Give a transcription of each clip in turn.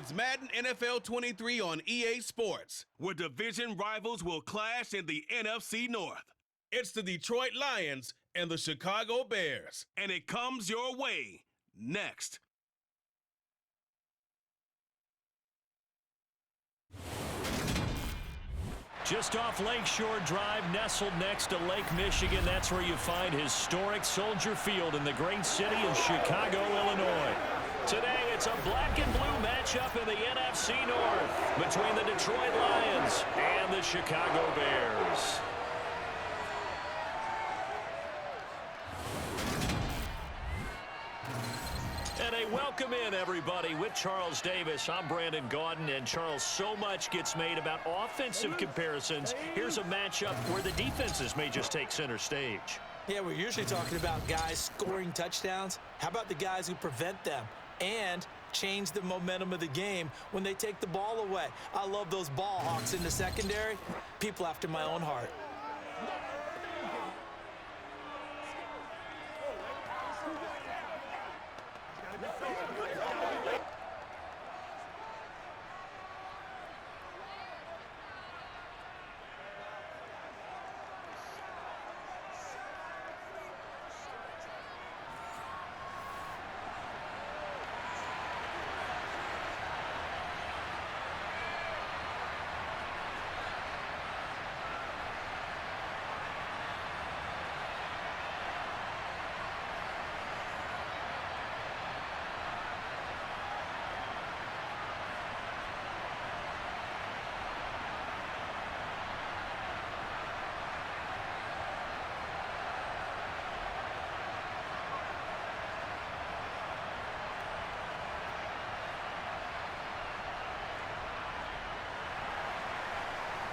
It's Madden NFL 23 on EA Sports, where division rivals will clash in the NFC North. It's the Detroit Lions and the Chicago Bears, and it comes your way next. Just off Lakeshore Drive, nestled next to Lake Michigan, that's where you find historic Soldier Field in the great city of Chicago, Illinois. Today, it's a black and blue matchup in the NFC North between the Detroit Lions and the Chicago Bears. And a welcome in, everybody, with Charles Davis. I'm Brandon Gaudin, and Charles, so much gets made about offensive comparisons. Here's a matchup where the defenses may just take center stage. Yeah, we're usually talking about guys scoring touchdowns. How about the guys who prevent them and change the momentum of the game when they take the ball away? I love those ball hawks in the secondary. People after my own heart.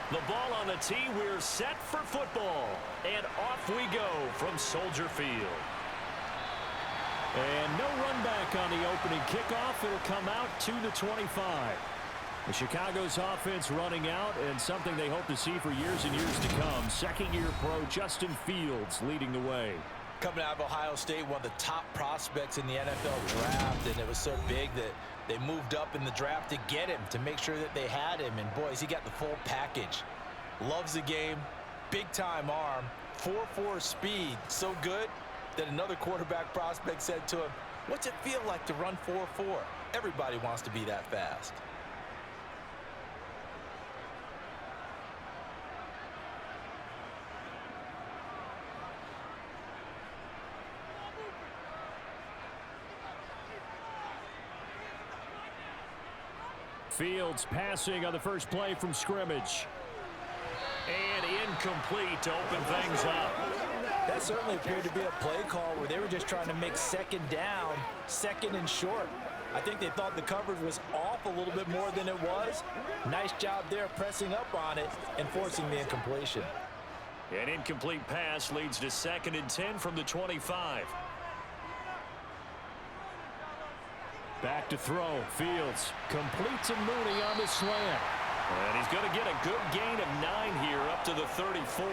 The ball on the tee, we're set for football. And off we go from Soldier Field. And no run back on the opening kickoff. It'll come out to the 25. The Chicago's offense running out, and something they hope to see for years and years to come. Second-year pro Justin Fields leading the way. Coming out of Ohio State, one of the top prospects in the NFL draft, and it was so big that they moved up in the draft to get him, to make sure that they had him. And, boys, he got the full package. Loves the game, big-time arm, 4.4 speed, so good that another quarterback prospect said to him, "What's it feel like to run 4.4? Everybody wants to be that fast." Fields passing on the first play from scrimmage. And incomplete to open things up. That certainly appeared to be a play call where they were just trying to make second down, second and short. I think they thought the coverage was off a little bit more than it was. Nice job there pressing up on it and forcing the incompletion. An incomplete pass leads to 2nd and 10 from the 25. Back to throw. Fields completes a Mooney on the slant. And he's going to get a good gain of 9 here up to the 34.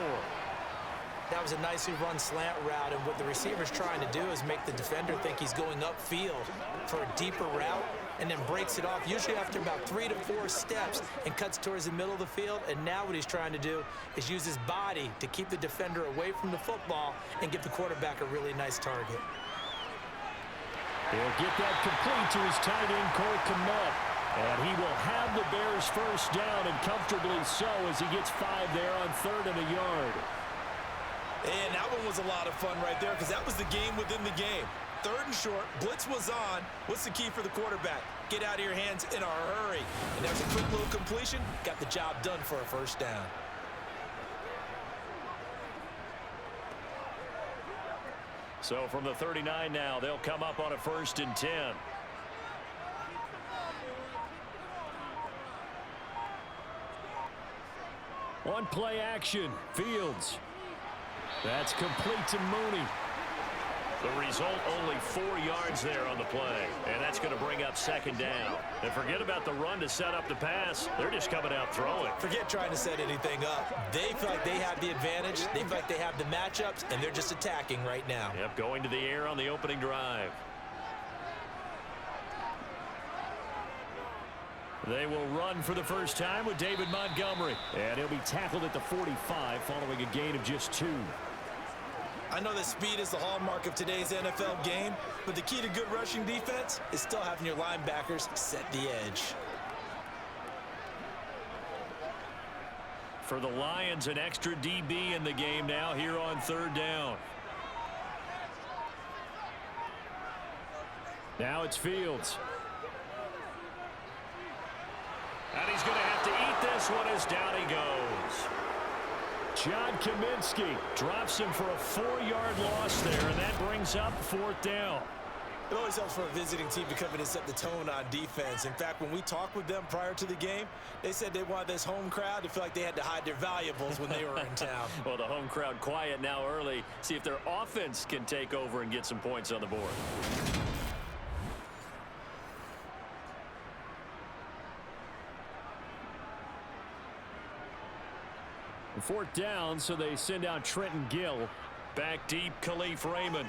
That was a nicely run slant route, and what the receiver's trying to do is make the defender think he's going upfield for a deeper route and then breaks it off, usually after about 3 to 4 steps, and cuts towards the middle of the field. And now what he's trying to do is use his body to keep the defender away from the football and give the quarterback a really nice target. He'll get that complete to his tight end, Cole Kmet. And he will have the Bears first down, and comfortably so, as he gets 5 there on 3rd and a yard. And that one was a lot of fun right there, because that was the game within the game. 3rd and short, blitz was on. What's the key for the quarterback? Get out of your hands in a hurry. And there's a quick little completion. Got the job done for a first down. So from the 39 now, they'll come up on a 1st and 10. One play action. Fields. That's complete to Mooney. The result, only 4 yards there on the play. And that's going to bring up 2nd down. And forget about the run to set up the pass. They're just coming out throwing. Forget trying to set anything up. They feel like they have the advantage. They feel like they have the matchups, and they're just attacking right now. Yep, going to the air on the opening drive. They will run for the first time with David Montgomery. And he'll be tackled at the 45 following a gain of just 2. I know that speed is the hallmark of today's NFL game, but the key to good rushing defense is still having your linebackers set the edge. For the Lions, an extra DB in the game now here on 3rd down. Now it's Fields. And he's going to have to eat this one as down he goes. John Kaminsky drops him for a 4-yard loss there, and that brings up 4th down. It always helps for a visiting team to come in and set the tone on defense. In fact, when we talked with them prior to the game, they said they wanted this home crowd to feel like they had to hide their valuables when they were in town. Well, the home crowd quiet now early. See if their offense can take over and get some points on the board. Fourth down, so they send out Trenton Gill. Back deep, Khalif Raymond.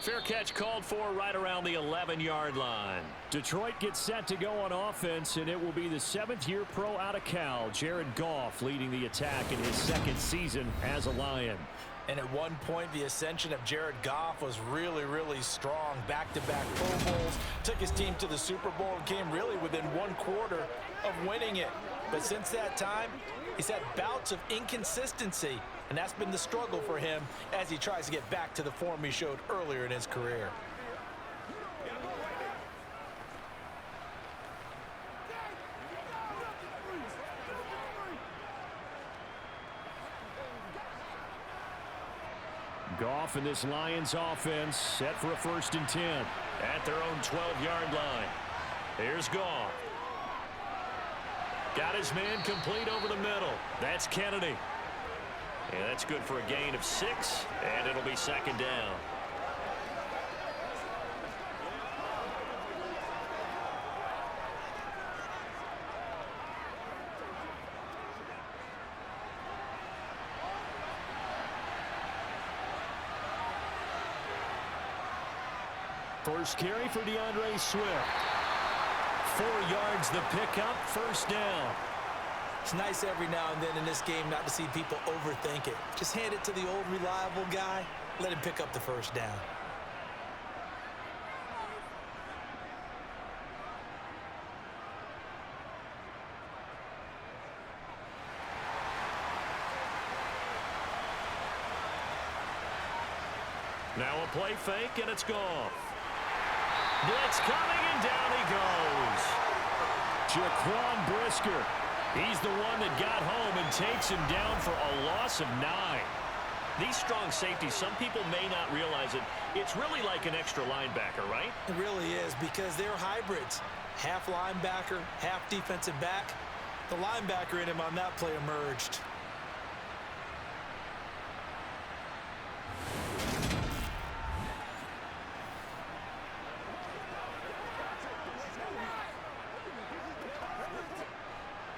Fair catch called for right around the 11-yard line. Detroit gets set to go on offense, and it will be the 7th-year pro out of Cal, Jared Goff, leading the attack in his 2nd season as a Lion. And at one point, the ascension of Jared Goff was really, really strong. Back-to-back Pro Bowls, took his team to the Super Bowl and came really within 1 quarter of winning it. But since that time, he's had bouts of inconsistency, and that's been the struggle for him as he tries to get back to the form he showed earlier in his career. Goff and this Lions offense set for a 1st and 10 at their own 12-yard line. Here's Goff. Got his man complete over the middle. That's Kennedy. And that's good for a gain of 6, and it'll be 2nd down. First carry for DeAndre Swift. 4 yards the pickup, 1st down. It's nice every now and then in this game not to see people overthink it. Just hand it to the old reliable guy, let him pick up the 1st down. Now a play fake, and it's Goff. Blitz coming, and down he goes. Jaquan Brisker. He's the one that got home and takes him down for a loss of 9. These strong safeties, some people may not realize it. It's really like an extra linebacker, right? It really is, because they're hybrids. Half linebacker, half defensive back. The linebacker in him on that play emerged.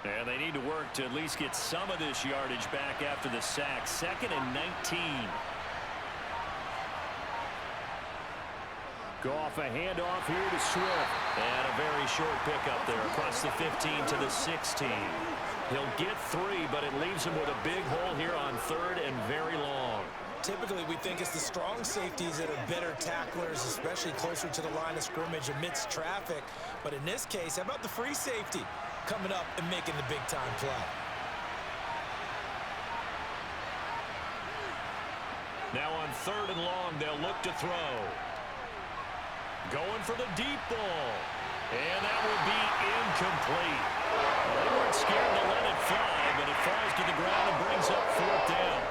And they need to work to at least get some of this yardage back after the sack. 2nd and 19. Goff, a handoff here to Swift. And a very short pickup there across the 15 to the 16. He'll get 3, but it leaves him with a big hole here on 3rd and very long. Typically, we think it's the strong safeties that are better tacklers, especially closer to the line of scrimmage amidst traffic. But in this case, how about the free safety coming up and making the big-time play? Now on 3rd and long, they'll look to throw. Going for the deep ball. And that will be incomplete. Well, they weren't scared to let it fly, but it falls to the ground and brings up 4th down.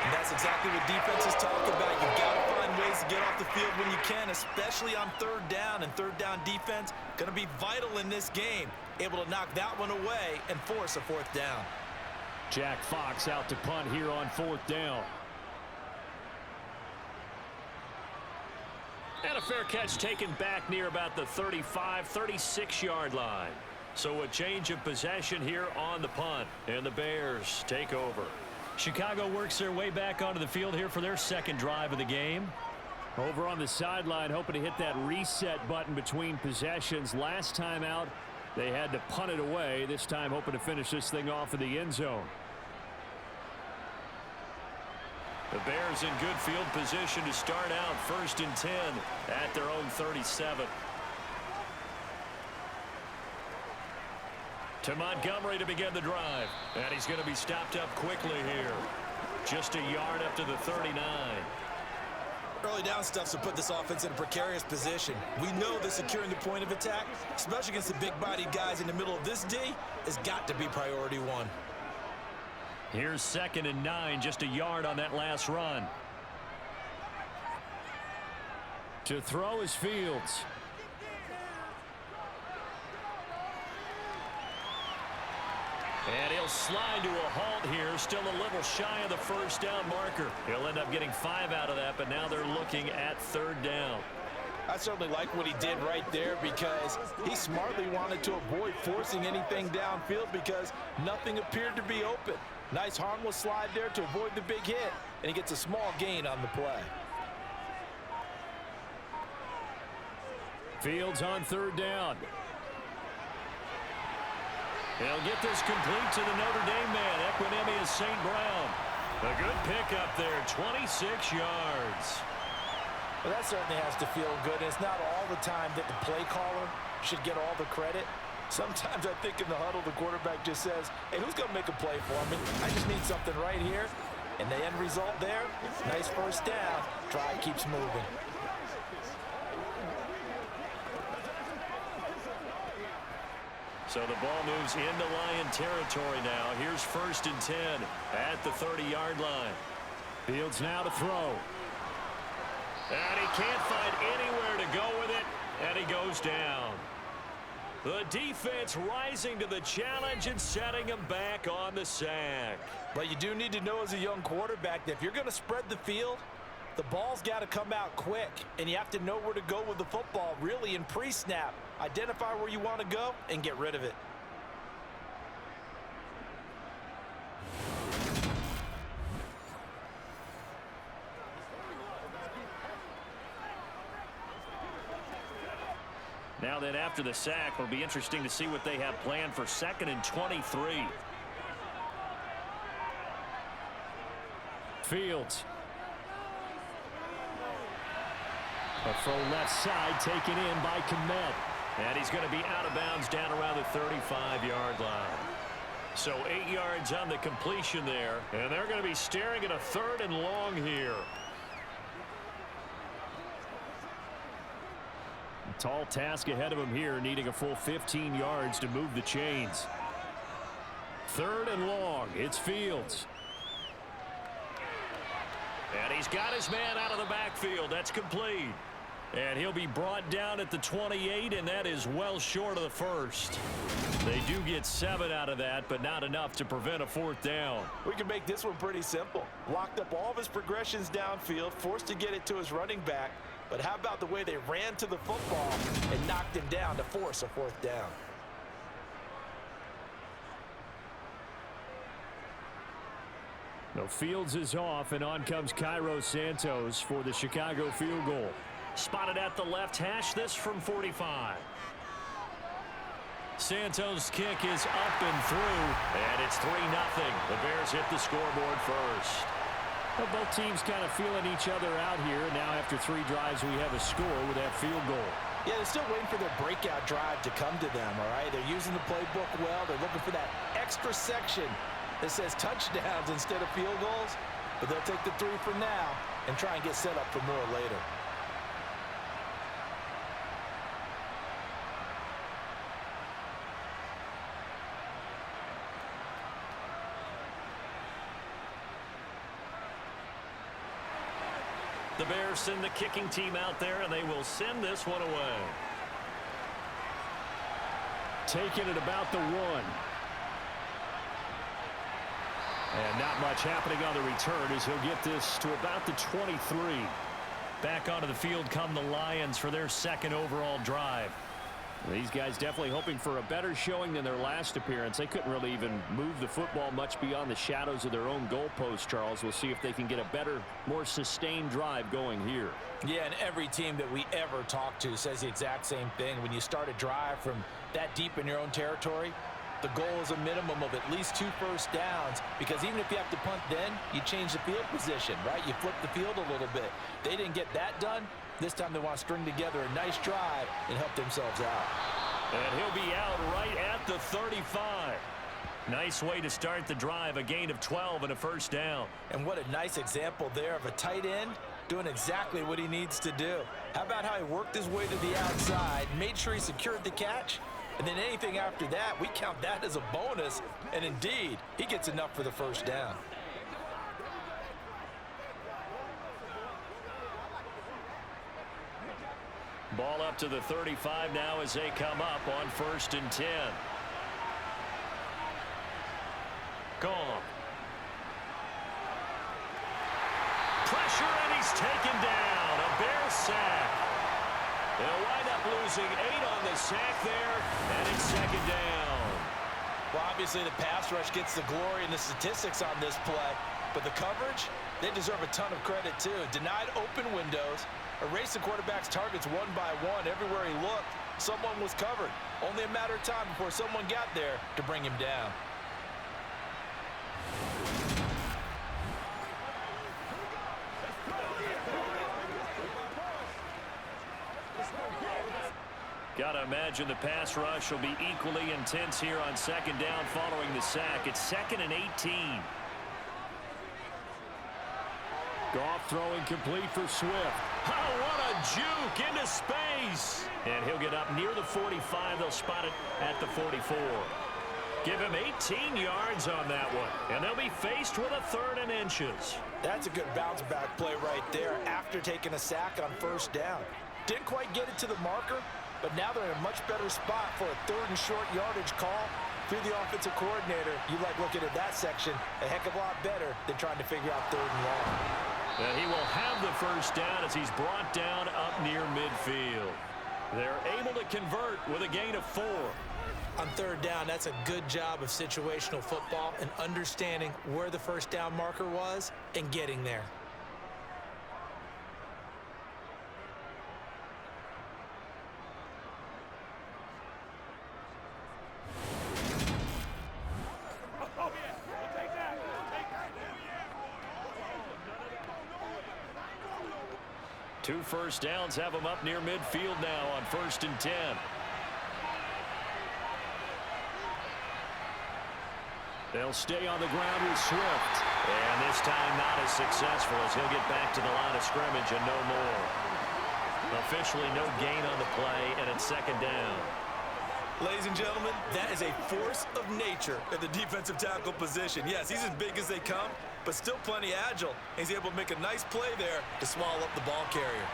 And that's exactly what defenses talk about. You've got to find ways to get off the field when you can, especially on 3rd down. And 3rd down defense going to be vital in this game. Able to knock that one away and force a 4th down. Jack Fox out to punt here on 4th down. And a fair catch taken back near about the 35, 36-yard line. So a change of possession here on the punt. And the Bears take over. Chicago works their way back onto the field here for their 2nd drive of the game. Over on the sideline, hoping to hit that reset button between possessions. Last time out, they had to punt it away. This time, hoping to finish this thing off in the end zone. The Bears in good field position to start out 1st and 10 at their own 37. To Montgomery to begin the drive. And he's going to be stopped up quickly here. Just a yard up to the 39. Early down stuff to put this offense in a precarious position. We know that securing the point of attack, especially against the big-bodied guys in the middle of this D, has got to be priority one. Here's 2nd and 9, just a yard on that last run. To throw is Fields. And he'll slide to a halt here, still a little shy of the first down marker. He'll end up getting 5 out of that, but now they're looking at 3rd down. I certainly like what he did right there because he smartly wanted to avoid forcing anything downfield because nothing appeared to be open. Nice harmless slide there to avoid the big hit, and he gets a small gain on the play. Fields on 3rd down. He'll get this complete to the Notre Dame man, Equinemius St. Brown. A good pickup there, 26 yards. Well, that certainly has to feel good. It's not all the time that the play caller should get all the credit. Sometimes I think in the huddle, the quarterback just says, hey, who's going to make a play for me? I just need something right here. And the end result there, nice first down. Drive keeps moving. So the ball moves into Lion territory now. Here's 1st and 10 at the 30-yard line. Fields now to throw. And he can't find anywhere to go with it, and he goes down. The defense rising to the challenge and setting him back on the sack. But you do need to know as a young quarterback that if you're going to spread the field, the ball's got to come out quick, and you have to know where to go with the football really in pre-snap. Identify where you want to go and get rid of it. Now then, after the sack, it'll be interesting to see what they have planned for 2nd and 23. Fields. A throw left side taken in by Kmet. And he's going to be out of bounds down around the 35-yard line. So 8 yards on the completion there. And they're going to be staring at a 3rd and long here. A tall task ahead of him here, needing a full 15 yards to move the chains. 3rd and long. It's Fields. And he's got his man out of the backfield. That's complete. And he'll be brought down at the 28, and that is well short of the first. They do get 7 out of that, but not enough to prevent a 4th down. We can make this one pretty simple. Locked up all of his progressions downfield, forced to get it to his running back. But how about the way they ran to the football and knocked him down to force a 4th down? No, Fields is off, and on comes Cairo Santos for the Chicago field goal. Spotted at the left hash, this from 45. Santos' kick is up and through, and it's 3-0. The Bears hit the scoreboard first. Well, both teams kind of feeling each other out here. Now after 3 drives, we have a score with that field goal. Yeah, they're still waiting for their breakout drive to come to them, all right? They're using the playbook well. They're looking for that extra section that says touchdowns instead of field goals. But they'll take the 3 for now and try and get set up for more later. The Bears send the kicking team out there, and they will send this one away. Taking it about the 1. And not much happening on the return as he'll get this to about the 23. Back onto the field come the Lions for their 2nd overall drive. These guys definitely hoping for a better showing than their last appearance. They couldn't really even move the football much beyond the shadows of their own goalpost, Charles. We'll see if they can get a better, more sustained drive going here. Yeah, and every team that we ever talk to says the exact same thing. When you start a drive from that deep in your own territory, the goal is a minimum of at least 2 first downs, because even if you have to punt then, you change the field position, right? You flip the field a little bit. They didn't get that done. This time they want to string together a nice drive and help themselves out. And he'll be out right at the 35. Nice way to start the drive, a gain of 12 and a first down. And what a nice example there of a tight end doing exactly what he needs to do. How about how he worked his way to the outside, made sure he secured the catch, and then anything after that, we count that as a bonus. And indeed, he gets enough for the first down. Ball up to the 35 now as they come up on 1st and 10. Gone. Pressure, and he's taken down. A Bear sack. They'll wind up losing 8 on the sack there, and it's 2nd down. Well, obviously the pass rush gets the glory and the statistics on this play, but the coverage, they deserve a ton of credit too. Denied open windows, erased the quarterback's targets one by one. Everywhere he looked, someone was covered. Only a matter of time before someone got there to bring him down. Got to imagine the pass rush will be equally intense here on 2nd down following the sack. It's 2nd and 18. Goff throwing complete for Swift. Oh, what a juke into space. And he'll get up near the 45. They'll spot it at the 44. Give him 18 yards on that one. And they'll be faced with a 3rd and inches. That's a good bounce back play right there after taking a sack on 1st down. Didn't quite get it to the marker, but now they're in a much better spot for a 3rd and short yardage call. Through the offensive coordinator, you like looking at that section a heck of a lot better than trying to figure out 3rd and long. And he will have the first down as he's brought down up near midfield. They're able to convert with a gain of 4. On 3rd down, that's a good job of situational football and understanding where the first down marker was and getting there. Two first downs have them up near midfield now on 1st and 10. They'll stay on the ground with Swift. And this time not as successful as he'll get back to the line of scrimmage and no more. Officially no gain on the play, and it's 2nd down. Ladies and gentlemen, that is a force of nature at the defensive tackle position. Yes, he's as big as they come, but still plenty agile. He's able to make a nice play there to swallow up the ball carrier.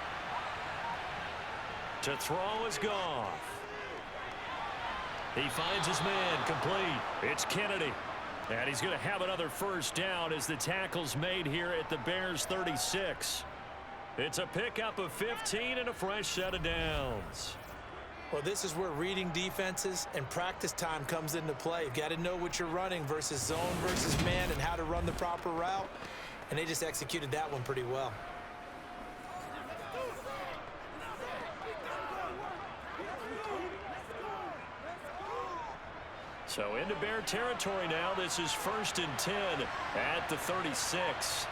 To throw is Goff. He finds his man complete. It's Kennedy. And he's going to have another first down as the tackle's made here at the Bears 36. It's a pickup of 15 and a fresh set of downs. Well, this is where reading defenses and practice time comes into play. You've got to know what you're running versus zone versus man and how to run the proper route. And they just executed that one pretty well. So into Bear territory now. This is 1st and 10 at the 36.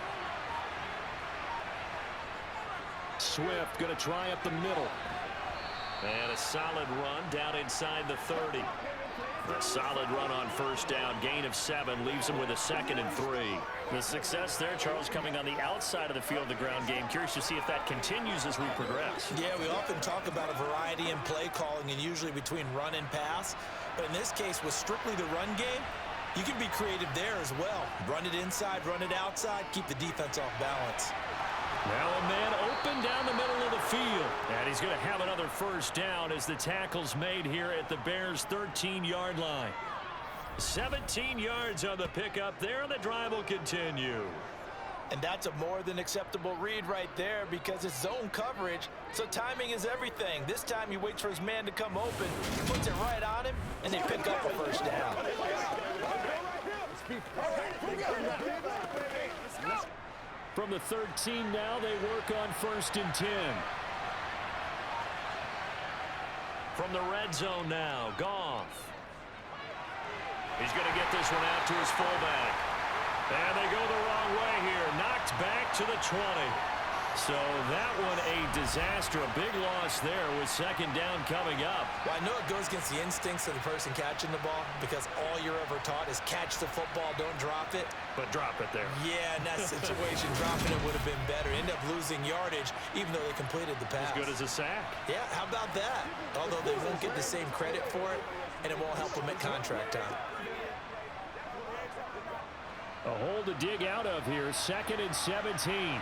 Swift going to try up the middle. And a solid run down inside the 30. A solid run on first down. Gain of 7 leaves him with a 2nd and 3. The success there, Charles, coming on the outside of the field of the ground game. Curious to see if that continues as we progress. Yeah, we often talk about a variety in play calling and usually between run and pass. But in this case, with strictly the run game, you can be creative there as well. Run it inside, run it outside, keep the defense off balance. Now a man open down the middle of the field. And he's going to have another first down as the tackle's made here at the Bears' 13-yard line. 17 yards on the pickup there, and the drive will continue. And that's a more than acceptable read right there because it's zone coverage, so timing is everything. This time he waits for his man to come open, puts it right on him, and they pick up a first down. From the 13 now, they work on 1st and 10. From the red zone now, Goff. He's going to get this one out to his fullback. And they go the wrong way here. Knocked back to the 20. So that one a disaster. A big loss there with 2nd down coming up. Well, I know it goes against the instincts of the person catching the ball because all you're ever taught is catch the football, don't drop it. But drop it there. Yeah, in that situation, dropping it would have been better. End up losing yardage even though they completed the pass. As good as a sack. Yeah, how about that? Although they won't get the same credit for it, and it won't help them at contract time. A hole to dig out of here. 2nd and 17.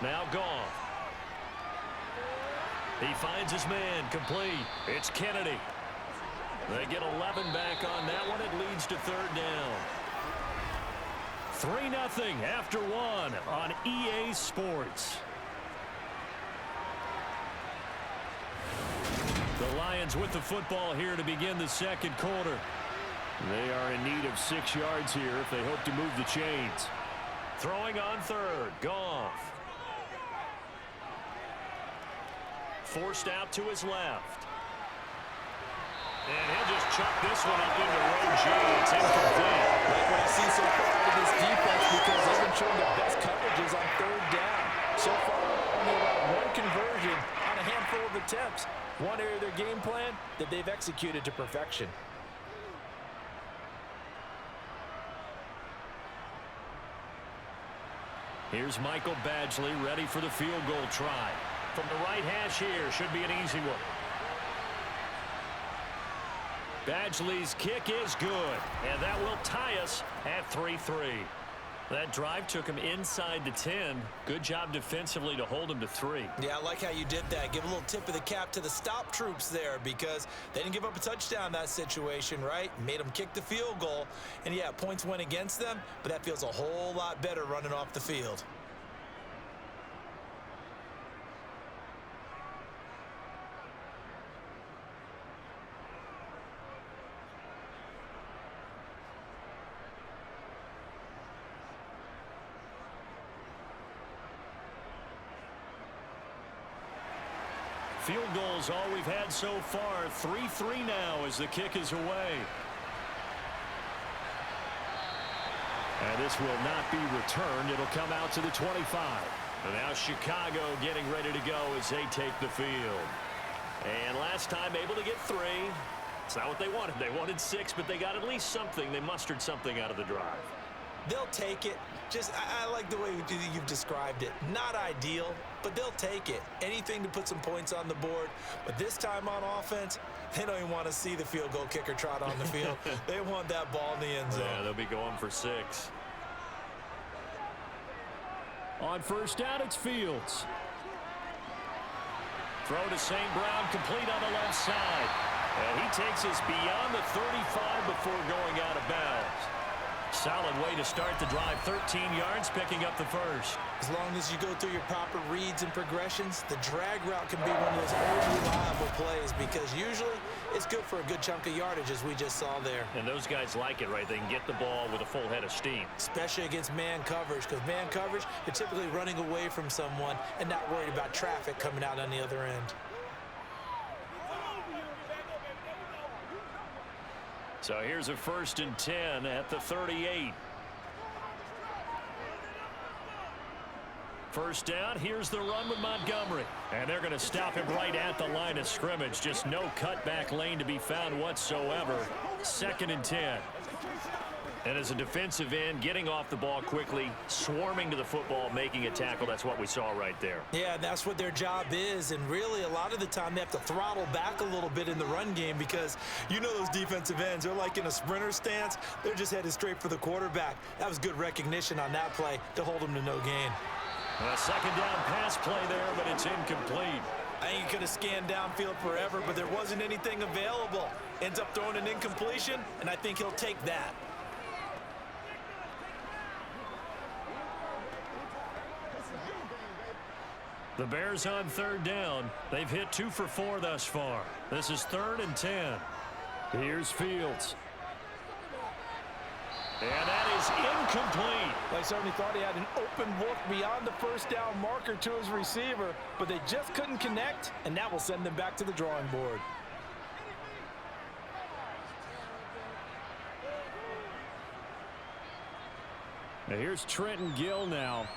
Now Goff. He finds his man complete. It's Kennedy. They get 11 back on that one. It leads to 3rd down. 3-0 after 1 on EA Sports. The Lions with the football here to begin the 2nd quarter. They are in need of 6 yards here if they hope to move the chains. Throwing on 3rd, Goff. Forced out to his left. And he'll just chuck this one up into row G. It's incomplete. Like what I've seen so far out of this defense because they've been showing the best coverages on 3rd down. So far, only about 1 conversion on a handful of attempts. One area of their game plan that they've executed to perfection. Here's Michael Badgley ready for the field goal try. From the right hash here, should be an easy one. Badgley's kick is good, and that will tie us at 3-3. That drive took him inside the 10. Good job defensively to hold him to 3. Yeah, I like how you did that. Give a little tip of the cap to the stop troops there because they didn't give up a touchdown in that situation, right? Made them kick the field goal. And, yeah, points went against them, but that feels a whole lot better running off the field. Field goals all we've had so far. 3-3 now as the kick is away. And this will not be returned. It'll come out to the 25. And now Chicago getting ready to go as they take the field. And last time able to get 3. It's not what they wanted. They wanted 6, but they got at least something. They mustered something out of the drive. They'll take it. Just, I like the way you've described it. Not ideal, but they'll take it. Anything to put some points on the board. But this time on offense, they don't even want to see the field goal kicker trot on the field. They want that ball in the end zone. Yeah, they'll be going for 6. On 1st down, it's Fields. Throw to St. Brown, complete on the left side. And he takes us beyond the 35 before going out of bounds. Solid way to start the drive. 13 yards, picking up the first. As long as you go through your proper reads and progressions, the drag route can be one of those old reliable plays because usually it's good for a good chunk of yardage as we just saw there. And those guys like it, right? They can get the ball with a full head of steam. Especially against man coverage because man coverage, they're typically running away from someone and not worried about traffic coming out on the other end. So here's a 1st and 10 at the 38. First down, here's the run with Montgomery. And they're going to stop him right at the line of scrimmage. Just no cutback lane to be found whatsoever. 2nd and 10. And as a defensive end, getting off the ball quickly, swarming to the football, making a tackle. That's what we saw right there. Yeah, that's what their job is. And really, a lot of the time, they have to throttle back a little bit in the run game because you know those defensive ends, they're like in a sprinter stance. They're just headed straight for the quarterback. That was good recognition on that play to hold them to no gain. A 2nd down pass play there, but it's incomplete. I think he could have scanned downfield forever, but there wasn't anything available. Ends up throwing an incompletion, and I think he'll take that. The Bears on third down. They've hit 2 for 4 thus far. This is 3rd and 10. Here's Fields. And that is incomplete. They certainly thought he had an open look beyond the first down marker to his receiver, but they just couldn't connect, and that will send them back to the drawing board. Now here's Trenton Gill now.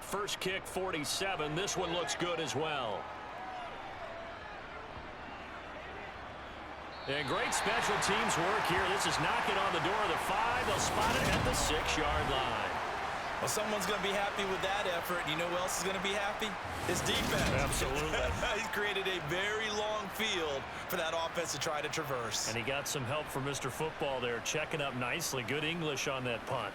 First kick, 47. This one looks good as well. And great special teams work here. This is knocking on the door of the 5. They'll spot it at the 6-yard line. Well, someone's going to be happy with that effort. You know who else is going to be happy? His defense. Absolutely. He's created a very long field for that offense to try to traverse. And he got some help from Mr. Football there, checking up nicely. Good English on that punt.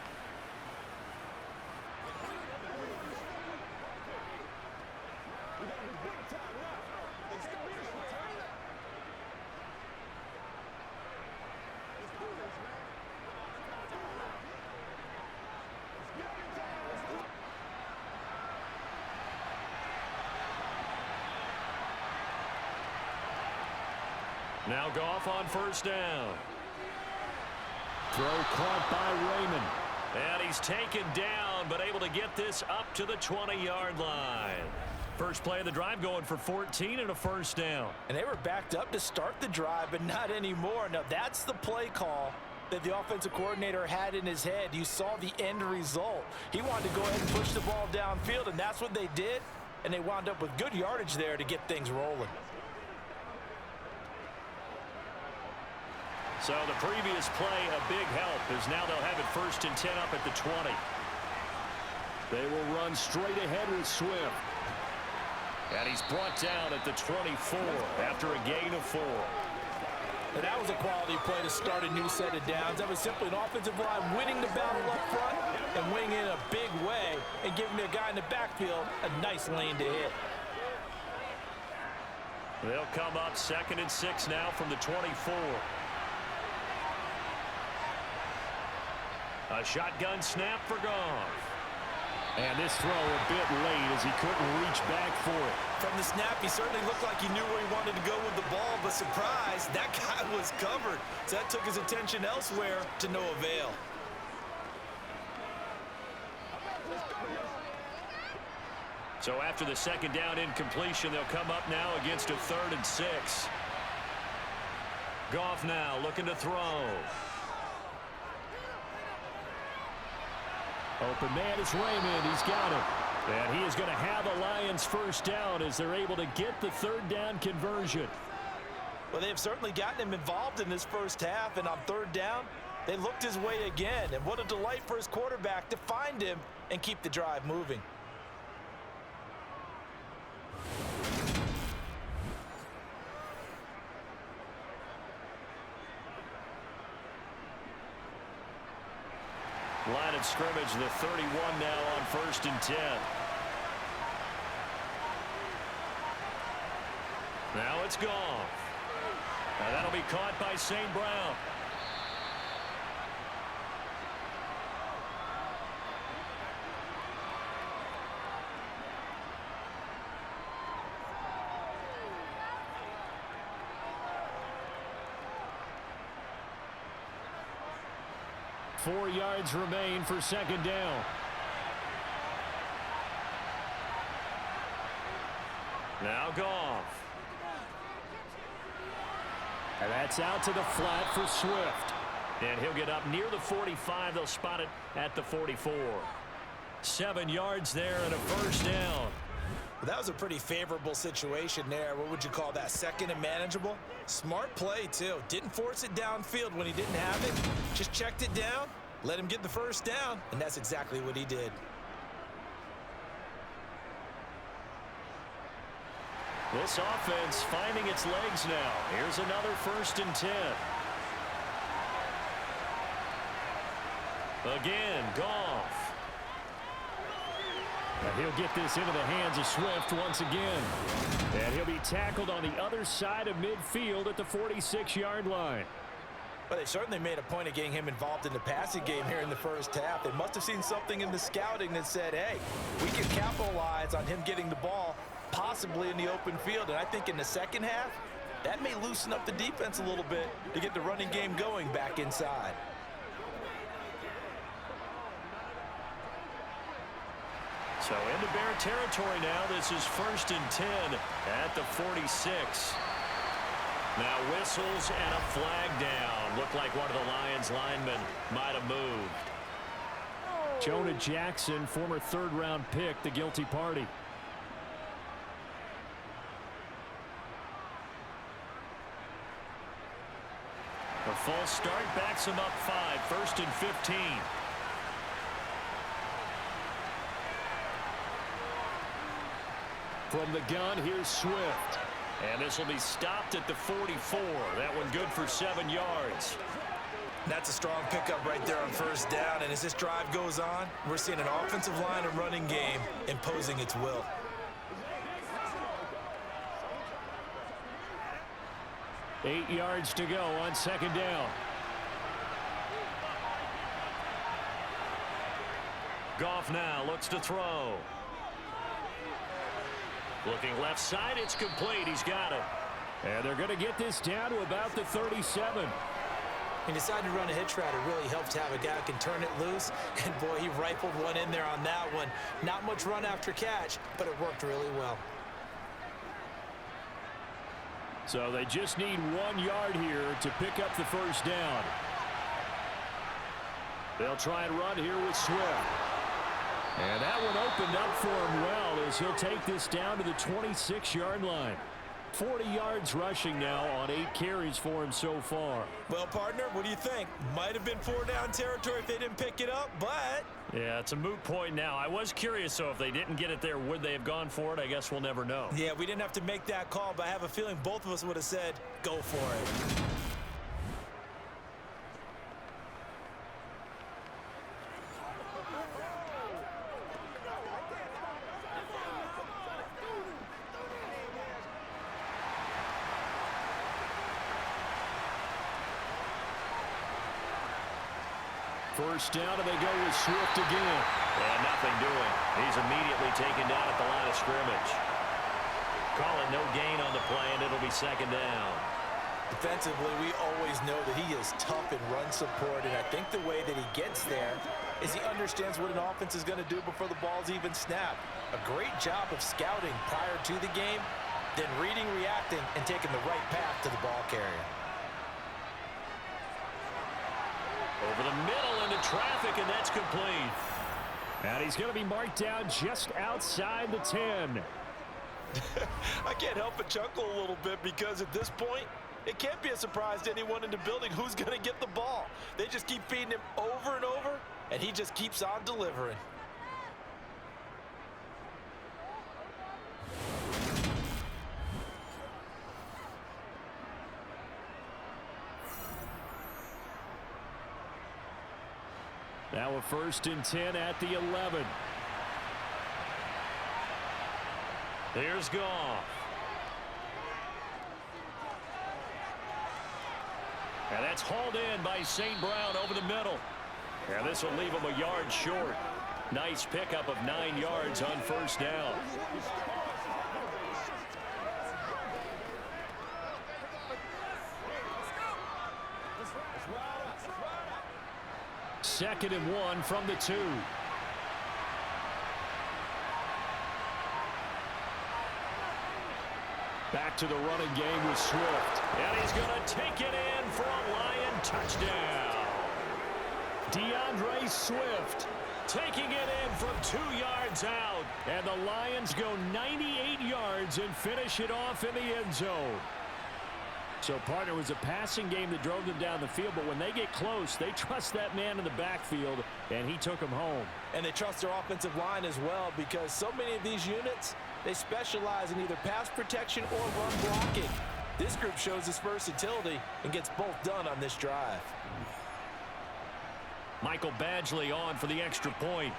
Now Goff on first down. Throw caught by Raymond. And he's taken down, but able to get this up to the 20-yard line. First play of the drive going for 14 and a first down. And they were backed up to start the drive, but not anymore. Now that's the play call that the offensive coordinator had in his head. You saw the end result. He wanted to go ahead and push the ball downfield, and that's what they did. And they wound up with good yardage there to get things rolling. So the previous play, a big help, as now they'll have it 1st and 10 up at the 20. They will run straight ahead with Swift. And he's brought down at the 24 after a gain of 4. And that was a quality play to start a new set of downs. That was simply an offensive line winning the battle up front and winning in a big way and giving their guy in the backfield a nice lane to hit. They'll come up 2nd and 6 now from the 24. A shotgun snap for Goff. And this throw a bit late as he couldn't reach back for it. From the snap, he certainly looked like he knew where he wanted to go with the ball, but surprise, that guy was covered. So that took his attention elsewhere to no avail. So after the 2nd down incompletion, they'll come up now against a 3rd and 6. Goff now looking to throw. Open man is Raymond. He's got it. And he is going to have the Lions first down as they're able to get the 3rd down conversion. Well, they've certainly gotten him involved in this first half, and on 3rd down, they looked his way again. And what a delight for his quarterback to find him and keep the drive moving. Line of scrimmage, the 31 now on 1st and 10. Now it's Goff. Now that'll be caught by St. Brown. Four yards remain for 2nd down. Now Goff. And that's out to the flat for Swift. And he'll get up near the 45. They'll spot it at the 44. 7 yards there and a first down. That was a pretty favorable situation there. What would you call that? 2nd and manageable? Smart play, too. Didn't force it downfield when he didn't have it. Just checked it down, let him get the first down, and that's exactly what he did. This offense finding its legs now. Here's another 1st and 10. Again, Goff. And he'll get this into the hands of Swift once again. And he'll be tackled on the other side of midfield at the 46-yard line. Well, they certainly made a point of getting him involved in the passing game here in the first half. They must have seen something in the scouting that said, hey, we can capitalize on him getting the ball possibly in the open field. And I think in the second half, that may loosen up the defense a little bit to get the running game going back inside. So into Bear territory now. This is 1st and 10 at the 46. Now whistles and a flag down. Looked like one of the Lions linemen might have moved. Jonah Jackson, former third-round pick, the guilty party. A false start backs him up 5. 1st and 15. From the gun, here's Swift. And this will be stopped at the 44. That one good for 7 yards. That's a strong pickup right there on 1st down. And as this drive goes on, we're seeing an offensive line and running game imposing its will. Eight yards to go on 2nd down. Goff now looks to throw. Looking left side, it's complete. He's got it. And they're going to get this down to about the 37. He decided to run a hitch route. It really helped to have a guy who can turn it loose. And, boy, he rifled one in there on that one. Not much run after catch, but it worked really well. So they just need 1 yard here to pick up the 1st down. They'll try and run here with Swift. And that one opened up for him well as he'll take this down to the 26-yard line. 40 yards rushing now on 8 carries for him so far. Well, partner, what do you think? Might have been 4-down territory if they didn't pick it up, but... Yeah, it's a moot point now. I was curious, so if they didn't get it there, would they have gone for it? I guess we'll never know. Yeah, we didn't have to make that call, but I have a feeling both of us would have said, go for it. First down, and they go with Swift again. And nothing doing. He's immediately taken down at the line of scrimmage. Call it no gain on the play, and it'll be 2nd down. Defensively, we always know that he is tough in run support, and I think the way that he gets there is he understands what an offense is going to do before the ball's even snapped. A great job of scouting prior to the game, then reading, reacting, and taking the right path to the ball carrier. Over the middle into traffic, and that's complete. And he's going to be marked down just outside the 10. I can't help but chuckle a little bit because at this point, it can't be a surprise to anyone in the building who's going to get the ball. They just keep feeding him over and over, and he just keeps on delivering. Now a 1st and 10 at the 11. Here's Goff. And that's hauled in by St. Brown over the middle. And this will leave him a yard short. Nice pickup of 9 yards on 1st down. Second and 1 from the 2. Back to the running game with Swift. And he's going to take it in for a Lion touchdown. DeAndre Swift Taking it in from 2 yards out. And the Lions go 98 yards and finish it off in the end zone. So, partner, it was a passing game that drove them down the field, but when they get close, they trust that man in the backfield, and he took them home. And they trust their offensive line as well, because so many of these units, they specialize in either pass protection or run blocking. This group shows its versatility and gets both done on this drive. Michael Badgley on for the extra point.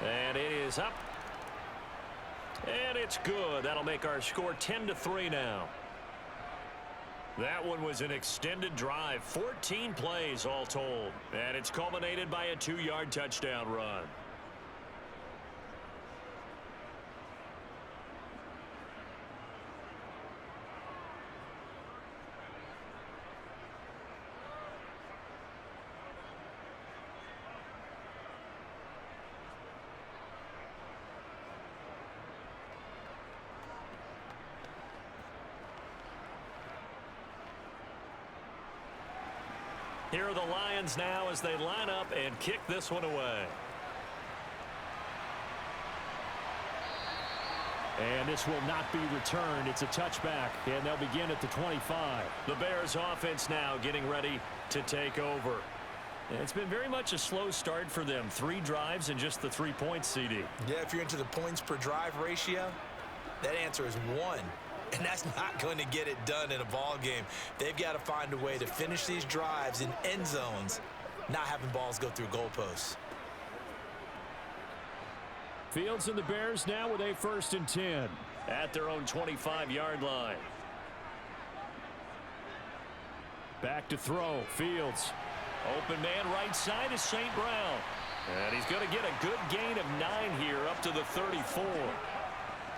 And it is up. And it's good. That'll make our score 10-3 now. That one was an extended drive, 14 plays all told. And it's culminated by a 2-yard touchdown run. Here are the Lions now as they line up and kick this one away. And this will not be returned. It's a touchback, and they'll begin at the 25. The Bears offense now getting ready to take over. It's been very much a slow start for them. 3 drives and just the 3 points, CD. Yeah, if you're into the points per drive ratio, that answer is 1. And that's not going to get it done in a ball game. They've got to find a way to finish these drives in end zones, not having balls go through goalposts. Fields and the Bears now with a 1st and 10. At their own 25-yard line. Back to throw. Fields. Open man right side is St. Brown. And he's going to get a good gain of 9 here up to the 34.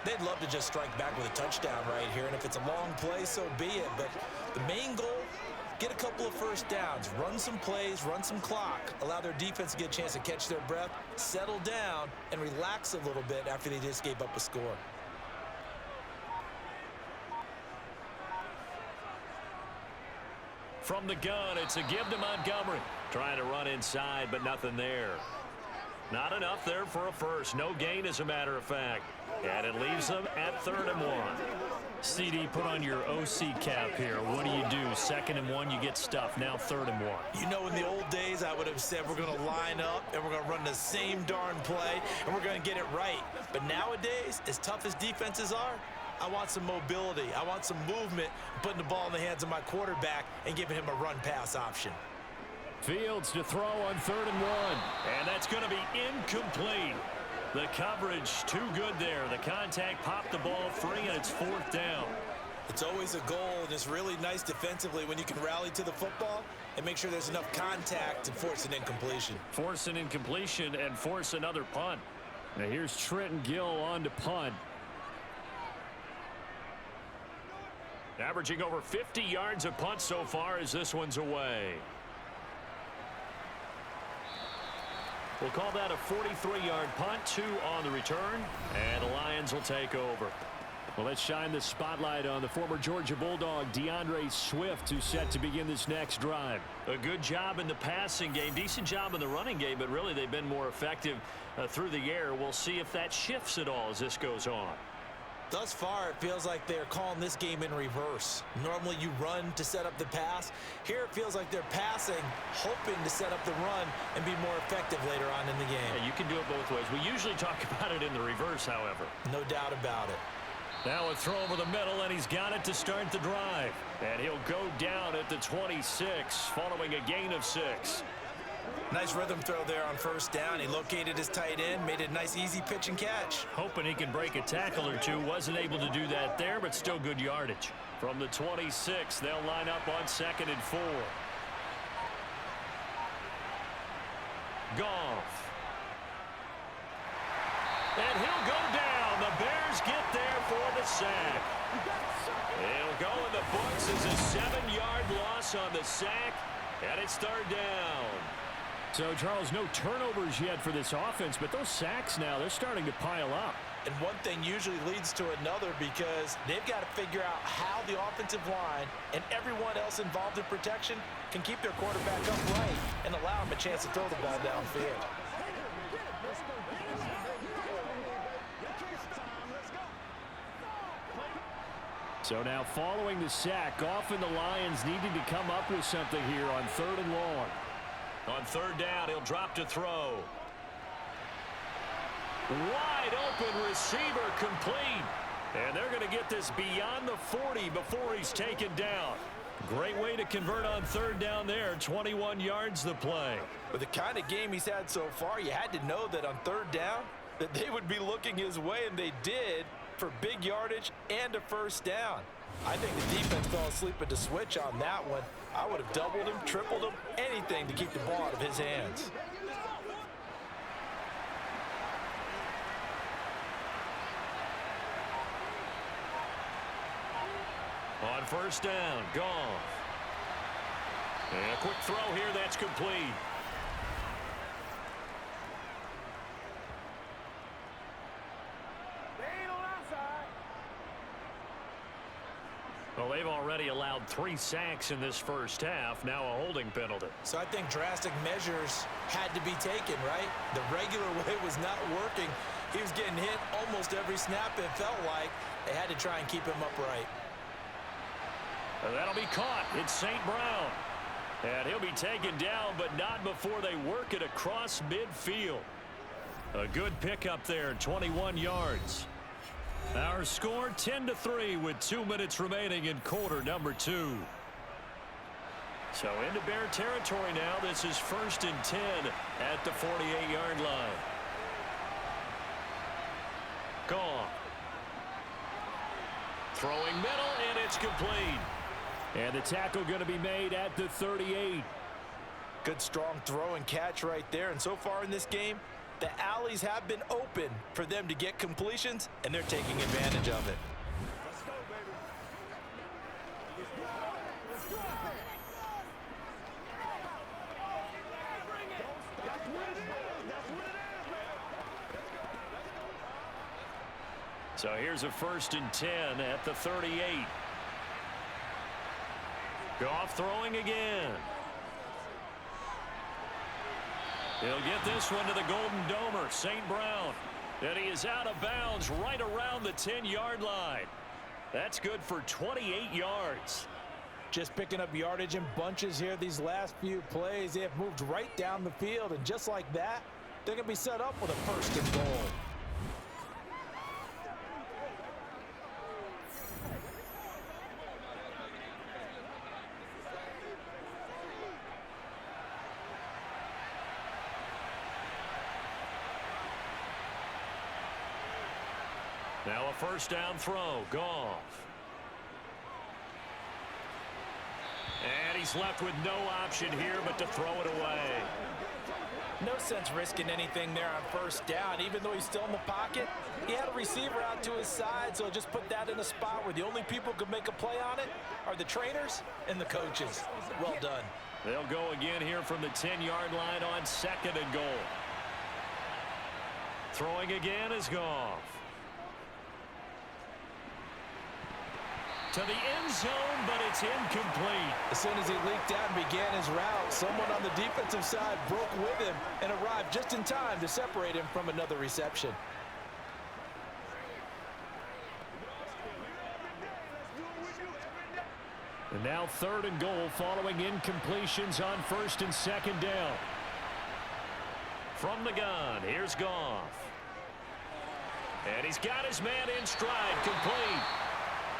They'd love to just strike back with a touchdown right here, and if it's a long play, so be it. But the main goal, get a couple of first downs, run some plays, run some clock, allow their defense to get a chance to catch their breath, settle down, and relax a little bit after they just gave up a score. From the gun, it's a give to Montgomery. Trying to run inside, but nothing there. Not enough there for a first. No gain, as a matter of fact. And it leaves them at 3rd and 1. CD, put on your OC cap here. What do? 2nd and 1, you get stuffed. Now 3rd and 1. You know, in the old days, I would have said we're going to line up and we're going to run the same darn play and we're going to get it right. But nowadays, as tough as defenses are, I want some mobility. I want some movement, putting the ball in the hands of my quarterback and giving him a run-pass option. Fields to throw on 3rd and 1. And that's going to be incomplete. The coverage too good there. The contact popped the ball free, and it's 4th down. It's always a goal, and it's really nice defensively when you can rally to the football and make sure there's enough contact to force an incompletion. Force an incompletion and force another punt. Now here's Trenton Gill on to punt. Averaging over 50 yards a punt so far as this one's away. We'll call that a 43-yard punt, 2 on the return, and the Lions will take over. Well, let's shine the spotlight on the former Georgia Bulldog, DeAndre Swift, who's set to begin this next drive. A good job in the passing game, decent job in the running game, but really they've been more effective through the air. We'll see if that shifts at all as this goes on. Thus far, it feels like they're calling this game in reverse. Normally, you run to set up the pass. Here, it feels like they're passing, hoping to set up the run and be more effective later on in the game. Yeah, you can do it both ways. We usually talk about it in the reverse, however. No doubt about it. Now a throw over the middle, and he's got it to start the drive. And he'll go down at the 26, following a gain of 6. Nice rhythm throw there on 1st down. He located his tight end, made it a nice easy pitch and catch. Hoping he can break a tackle or two. Wasn't able to do that there, but still good yardage. From the 26, they'll line up on 2nd and 4. Goff. And he'll go down. The Bears get there for the sack. He'll go in the books as a 7-yard loss on the sack, and it's 3rd down. So, Charles, no turnovers yet for this offense, but those sacks now, they're starting to pile up. And one thing usually leads to another because they've got to figure out how the offensive line and everyone else involved in protection can keep their quarterback upright and allow him a chance to throw the ball downfield. So now following the sack, Goff and the Lions needing to come up with something here on 3rd and long. On 3rd down, he'll drop to throw. Wide open receiver complete. And they're going to get this beyond the 40 before he's taken down. Great way to convert on 3rd down there. 21 yards the play. With the kind of game he's had so far, you had to know that on 3rd down, that they would be looking his way, and they did, for big yardage and a first down. I think the defense fell asleep at the switch on that one. I would have doubled him, tripled him, anything to keep the ball out of his hands. On first down, Goff. And a quick throw here that's complete. Well, they've already allowed 3 sacks in this first half. Now a holding penalty. So I think drastic measures had to be taken, right? The regular way was not working. He was getting hit almost every snap, it felt like. They had to try and keep him upright. That'll be caught. It's St. Brown. And he'll be taken down, but not before they work it across midfield. A good pickup there, 21 yards. Our score 10-3 with 2 minutes remaining in quarter number 2. So into Bear territory now. This is 1st and 10 at the 48-yard line. Goff. Throwing middle, and it's complete. And the tackle going to be made at the 38. Good strong throw and catch right there. And so far in this game, the alleys have been open for them to get completions, and they're taking advantage of it. So here's a 1st and 10 at the 38. Goff throwing again. He'll get this one to the Golden Domer, St. Brown. And he is out of bounds right around the 10-yard line. That's good for 28 yards. Just picking up yardage in bunches here these last few plays. They have moved right down the field, and just like that, they're going to be set up with a 1st and goal. Now a 1st down throw. Goff. And he's left with no option here but to throw it away. No sense risking anything there on 1st down. Even though he's still in the pocket, he had a receiver out to his side, so just put that in a spot where the only people who can make a play on it are the trainers and the coaches. Well done. They'll go again here from the 10-yard line on 2nd and goal. Throwing again is Goff. To the end zone, but it's incomplete. As soon as he leaked out and began his route, someone on the defensive side broke with him and arrived just in time to separate him from another reception. And now 3rd and goal following incompletions on 1st and 2nd down. From the gun, here's Goff. And he's got his man in stride, complete.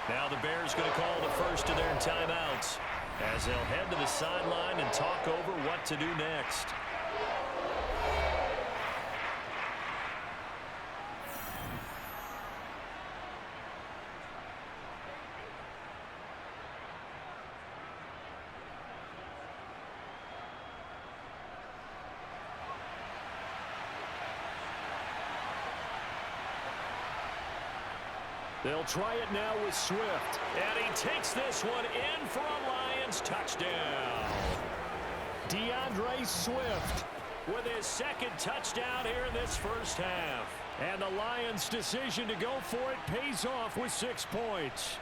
Now the Bears going to call the first of their timeouts as they'll head to the sideline and talk over what to do next. They'll try it now with Swift. And he takes this one in for a Lions touchdown. DeAndre Swift with his 2nd touchdown here in this first half. And the Lions' decision to go for it pays off with 6 points.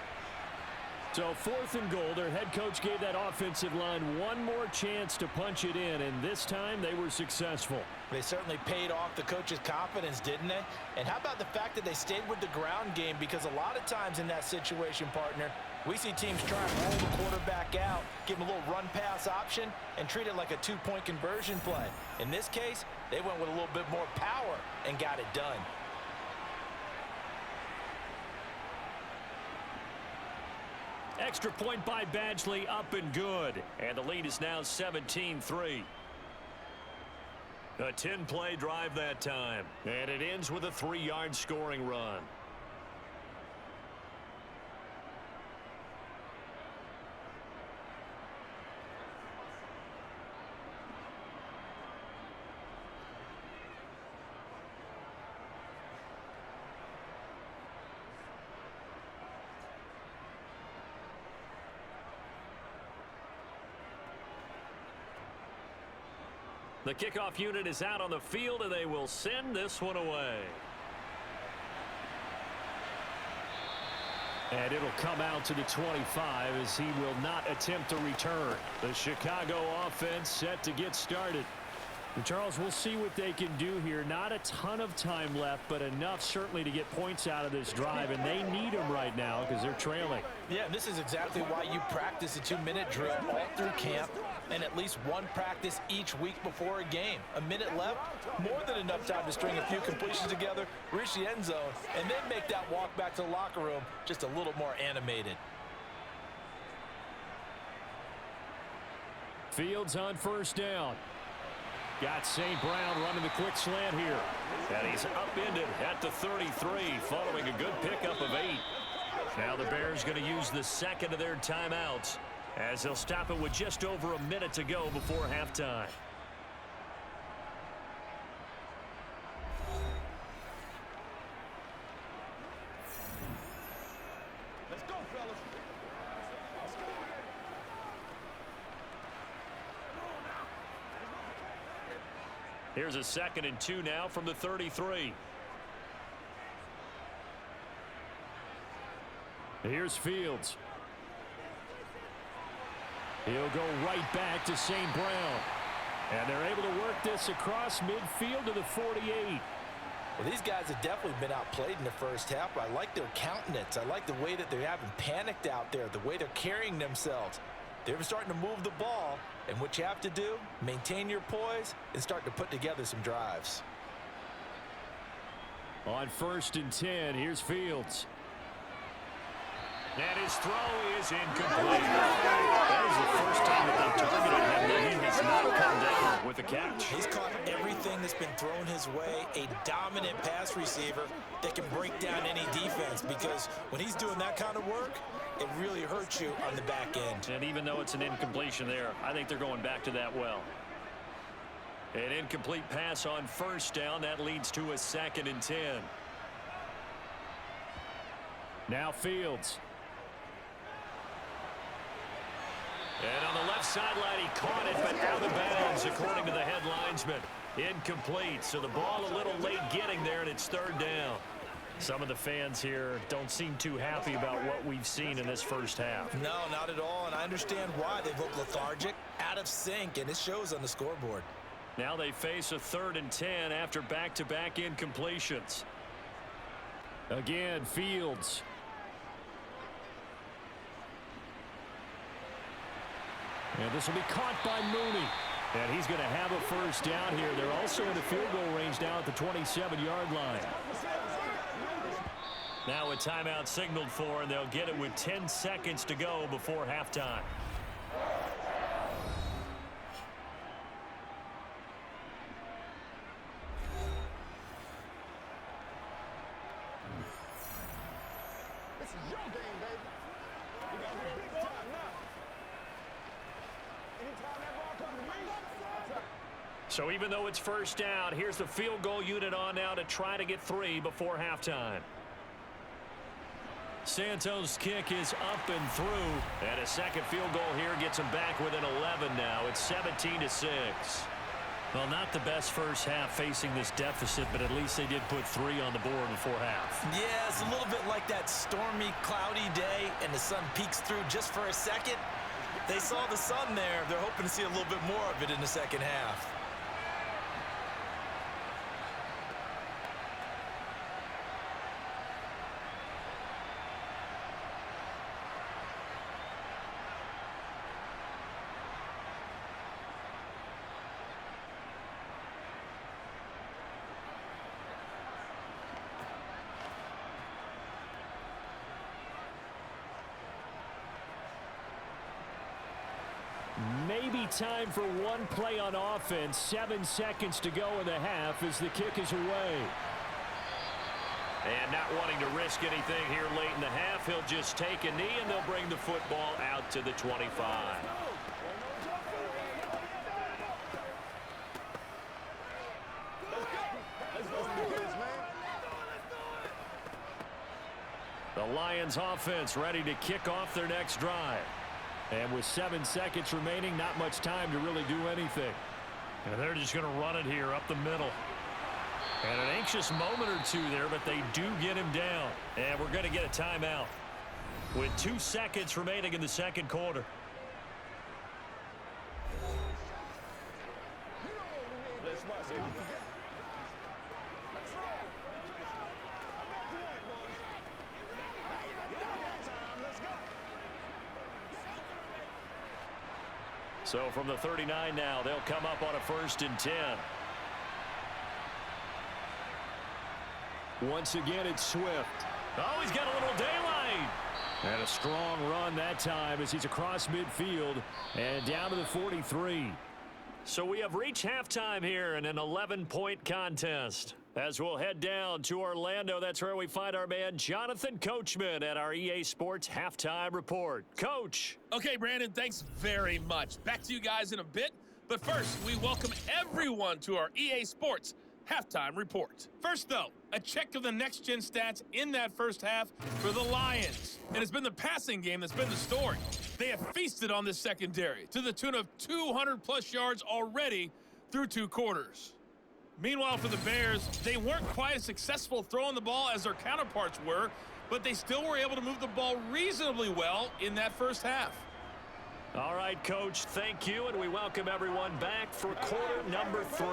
So 4th and goal, their head coach gave that offensive line one more chance to punch it in, and this time they were successful. They certainly paid off the coach's confidence, didn't they? And how about the fact that they stayed with the ground game? Because a lot of times in that situation, partner, we see teams try and roll the quarterback out, give him a little run-pass option, and treat it like a 2-point conversion play. In this case, they went with a little bit more power and got it done. Extra point by Badgley, up and good. And the lead is now 17-3. A 10-play drive that time. And it ends with a 3-yard scoring run. The kickoff unit is out on the field, and they will send this one away. And it'll come out to the 25 as he will not attempt to return. The Chicago offense set to get started. And Charles, we'll see what they can do here. Not a ton of time left, but enough certainly to get points out of this drive, and they need them right now because they're trailing. Yeah, and this is exactly why you practice a 2-minute drill all through camp and at least one practice each week before a game. A minute left, more than enough time to string a few completions together, reach the end zone, and then make that walk back to the locker room just a little more animated. Fields on first down. Got St. Brown running the quick slant here. And he's upended at the 33 following a good pickup of 8. Now the Bears going to use the second of their timeouts as they'll stop it with just over a minute to go before halftime. Let's go, fellas. Here's a 2nd and 2 now from the 33. Here's Fields. He'll go right back to St. Brown. And they're able to work this across midfield to the 48. Well, these guys have definitely been outplayed in the first half. I like their countenance. I like the way that they haven't panicked out there, the way they're carrying themselves. They're starting to move the ball, and what you have to do, maintain your poise and start to put together some drives. On 1st and 10, here's Fields. And his throw is incomplete. That is the first time that they've targeted him that he has not come down with a catch. He's caught everything that's been thrown his way, a dominant pass receiver that can break down any defense, because when he's doing that kind of work, it really hurts you on the back end. And even though it's an incompletion there, I think they're going back to that well. An incomplete pass on first down. That leads to a 2nd and 10. Now Fields. And on the left sideline, he caught it, but out of bounds, according to the head linesman. Incomplete, so the ball a little late getting there, and it's 3rd down. Some of the fans here don't seem too happy about what we've seen in this first half. No, not at all, and I understand why. They look lethargic, out of sync, and it shows on the scoreboard. Now they face a 3rd and 10 after back-to-back incompletions. Again, Fields. And this will be caught by Mooney. And he's going to have a first down here. They're also in the field goal range now at the 27-yard line. Now a timeout signaled for, and they'll get it with 10 seconds to go before halftime. This is your game, baby. We got to be big time now. Anytime that ball comes to me, I try. So even though it's first down, here's the field goal unit on now to try to get 3 before halftime. Santos' kick is up and through. And a second field goal here gets him back within 11 now. It's 17-6. Well, not the best first half facing this deficit, but at least they did put 3 on the board before half. Yeah, it's a little bit like that stormy, cloudy day, and the sun peeks through just for a second. They saw the sun there. They're hoping to see a little bit more of it in the second half. Maybe be time for one play on offense. 7 seconds to go in the half as the kick is away. And not wanting to risk anything here late in the half, he'll just take a knee, and they'll bring the football out to the 25. The Lions offense ready to kick off their next drive. And with 7 seconds remaining, not much time to really do anything. And they're just going to run it here up the middle. And an anxious moment or two there, but they do get him down. And we're going to get a timeout with 2 seconds remaining in the second quarter. So from the 39 now, they'll come up on a 1st and 10. Once again, it's Swift. Oh, he's got a little daylight. And a strong run that time as he's across midfield and down to the 43. So we have reached halftime here in an 11-point contest. As we'll head down to Orlando, that's where we find our man Jonathan Coachman at our EA Sports Halftime Report. Coach. Okay, Brandon, thanks very much. Back to you guys in a bit. But first, we welcome everyone to our EA Sports Halftime Report. First, though, a check of the next-gen stats in that first half for the Lions. And it's been the passing game that's been the story. They have feasted on this secondary to the tune of 200-plus yards already through 2 quarters. Meanwhile, for the Bears, they weren't quite as successful throwing the ball as their counterparts were, but they still were able to move the ball reasonably well in that first half. All right, Coach, thank you, and we welcome everyone back for quarter number 3.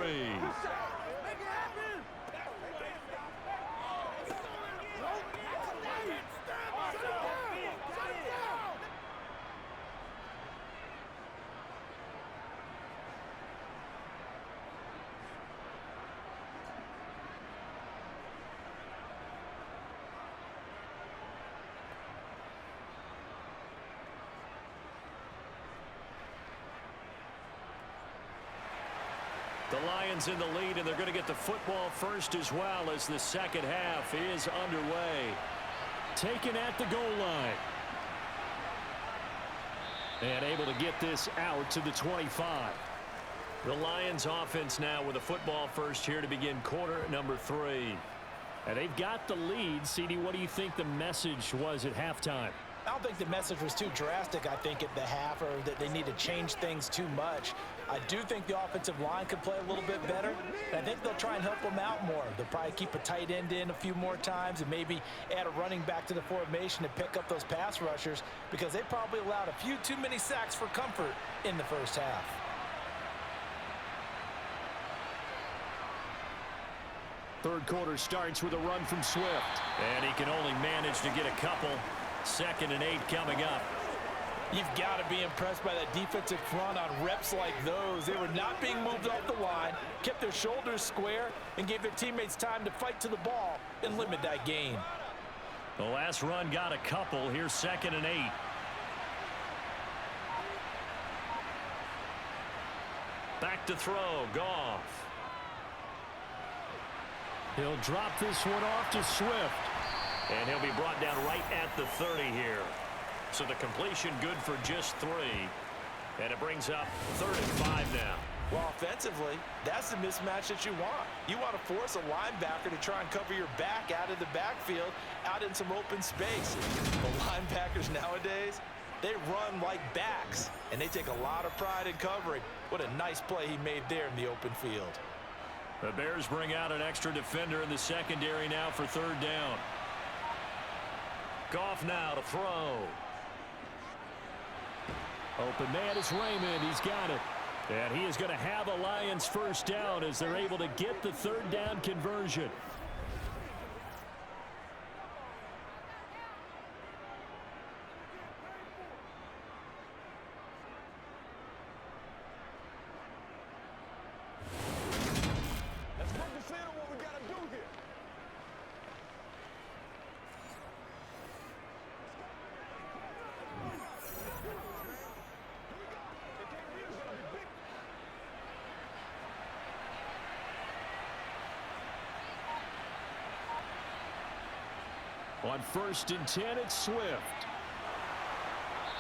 The Lions in the lead, and they're going to get the football first as well as the second half is underway. Taken at the goal line. And able to get this out to the 25. The Lions offense now with a football first here to begin quarter number 3. And they've got the lead. CD, what do you think the message was at halftime? I don't think the message was too drastic, I think, at the half, or that they need to change things too much. I do think the offensive line could play a little bit better. And I think they'll try and help them out more. They'll probably keep a tight end in a few more times and maybe add a running back to the formation to pick up those pass rushers, because they probably allowed a few too many sacks for comfort in the first half. Third quarter starts with a run from Swift. And he can only manage to get a couple. 2nd and 8 coming up. You've got to be impressed by that defensive front on reps like those. They were not being moved off the line, kept their shoulders square, and gave their teammates time to fight to the ball and limit that gain. The last run got a couple. Here's 2nd and 8. Back to throw. Goff. He'll drop this one off to Swift. And he'll be brought down right at the 30 here. So the completion good for just 3. And it brings up 3rd and 5 now. Well, offensively, that's the mismatch that you want. You want to force a linebacker to try and cover your back out of the backfield, out in some open space. The linebackers nowadays, they run like backs, and they take a lot of pride in covering. What a nice play he made there in the open field. The Bears bring out an extra defender in the secondary now for 3rd down. Goff now to throw. Open man is Raymond. He's got it. And he is going to have a Lions first down as they're able to get the 3rd down conversion. Let's consider what we got to do here. On 1st and 10, it's Swift.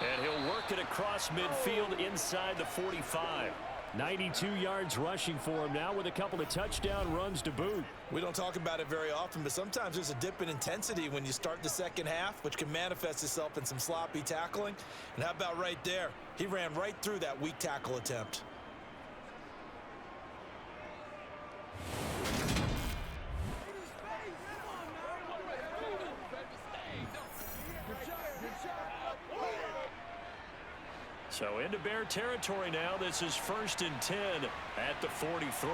And he'll work it across midfield inside the 45. 92 yards rushing for him now with a couple of touchdown runs to boot. We don't talk about it very often, but sometimes there's a dip in intensity when you start the second half, which can manifest itself in some sloppy tackling. And how about right there? He ran right through that weak tackle attempt. So into Bear territory now. This is 1st and 10 at the 43.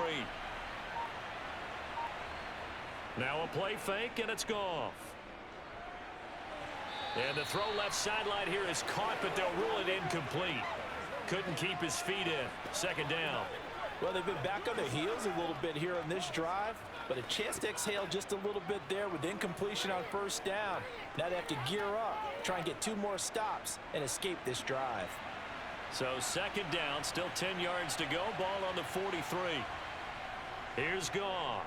Now a play fake, and it's Goff. And the throw left sideline here is caught, but they'll rule it incomplete. Couldn't keep his feet in. 2nd down. Well, they've been back on their heels a little bit here on this drive, but a chance to exhale just a little bit there with incompletion on 1st down. Now they have to gear up, try and get 2 more stops, and escape this drive. So 2nd down, still 10 yards to go. Ball on the 43. Here's Goff.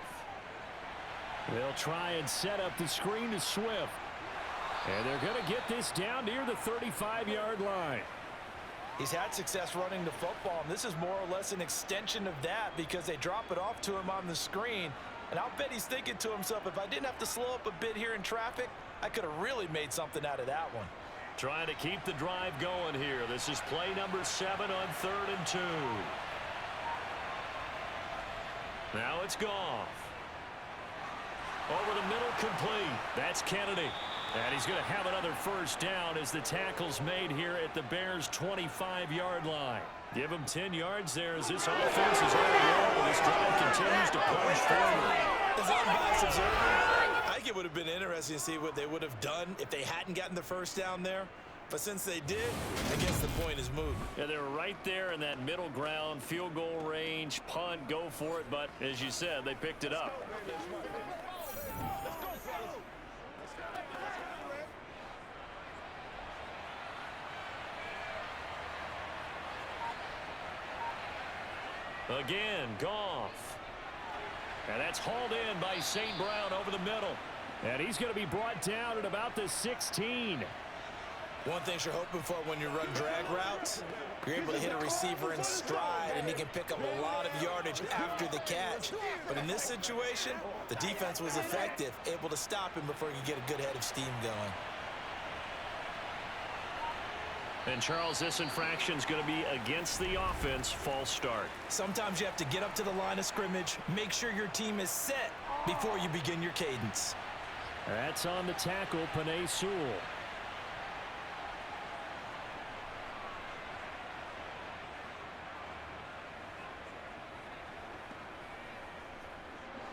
They'll try and set up the screen to Swift. And they're going to get this down near the 35-yard line. He's had success running the football, and this is more or less an extension of that because they drop it off to him on the screen. And I'll bet he's thinking to himself, if I didn't have to slow up a bit here in traffic, I could have really made something out of that one. Trying to keep the drive going here. This is play number 7 on 3rd and 2. Now it's Goff. Over the middle, complete. That's Kennedy. And he's going to have another 1st down as the tackle's made here at the Bears' 25-yard line. Give him 10 yards there as this offense is on a roll. This drive continues to push forward. As unbiased observer, I think it would have been interesting to see what they would have done if they hadn't gotten the 1st down there. But since they did, I guess the point is moved. Yeah, they were right there in that middle ground, field goal range, punt, go for it. But as you said, they picked it up. Again, Goff. And that's hauled in by St. Brown over the middle. And he's going to be brought down at about the 16. One thing you're hoping for when you run drag routes, you're able to hit a receiver in stride, and he can pick up a lot of yardage after the catch. But in this situation, the defense was effective, able to stop him before he could get a good head of steam going. And, Charles, this infraction is going to be against the offense. False start. Sometimes you have to get up to the line of scrimmage, make sure your team is set before you begin your cadence. That's on the tackle, Penei Sewell.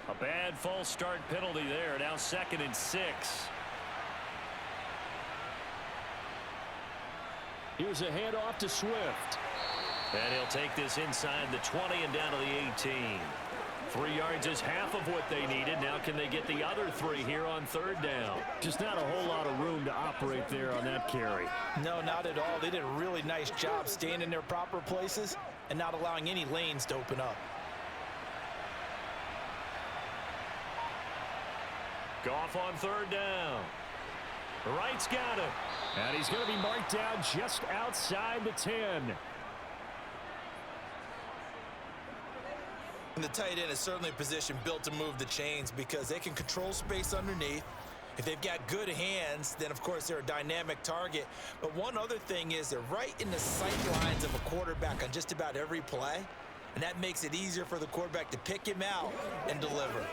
A bad false start penalty there. Now 2nd and 6. Here's a handoff to Swift. And he'll take this inside the 20 and down to the 18. 3 yards is half of what they needed. Now can they get the other 3 here on 3rd down? Just not a whole lot of room to operate there on that carry. No, not at all. They did a really nice job staying in their proper places and not allowing any lanes to open up. Goff on 3rd down. Wright's got it. And he's going to be marked down just outside the 10. And the tight end is certainly a position built to move the chains because they can control space underneath. If they've got good hands, then of course they're a dynamic target. But one other thing is they're right in the sight lines of a quarterback on just about every play. And that makes it easier for the quarterback to pick him out and deliver.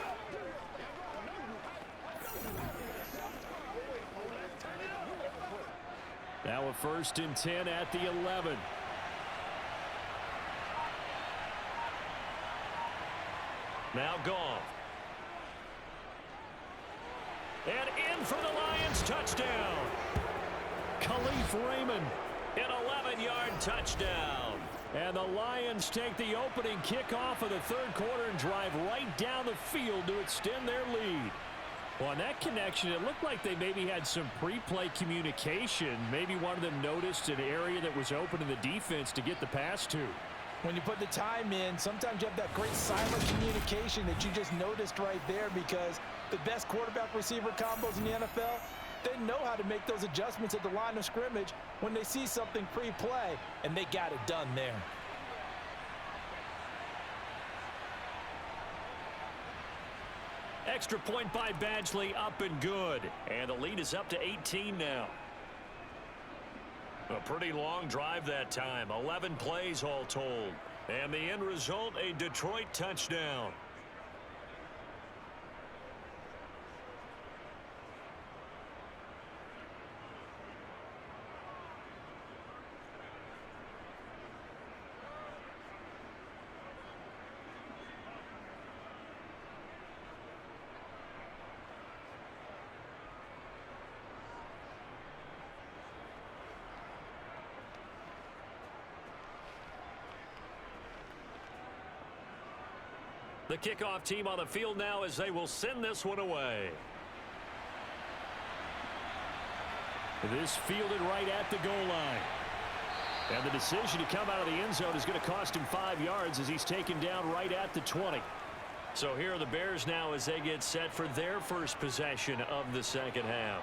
Now a 1st and 10 at the 11. Now Goff. And in for the Lions, touchdown. Khalif Raymond. An 11-yard touchdown. And the Lions take the opening kickoff of the 3rd quarter and drive right down the field to extend their lead. Well, on that connection, it looked like they maybe had some pre-play communication. Maybe one of them noticed an area that was open in the defense to get the pass to. When you put the time in, sometimes you have that great silent communication that you just noticed right there because the best quarterback-receiver combos in the NFL, they know how to make those adjustments at the line of scrimmage when they see something pre-play, and they got it done there. Extra point by Badgley, up and good. And the lead is up to 18 now. A pretty long drive that time. 11 plays all told. And the end result, a Detroit touchdown. The kickoff team on the field now as they will send this one away. This fielded right at the goal line. And the decision to come out of the end zone is going to cost him 5 yards as he's taken down right at the 20. So here are the Bears now as they get set for their first possession of the second half.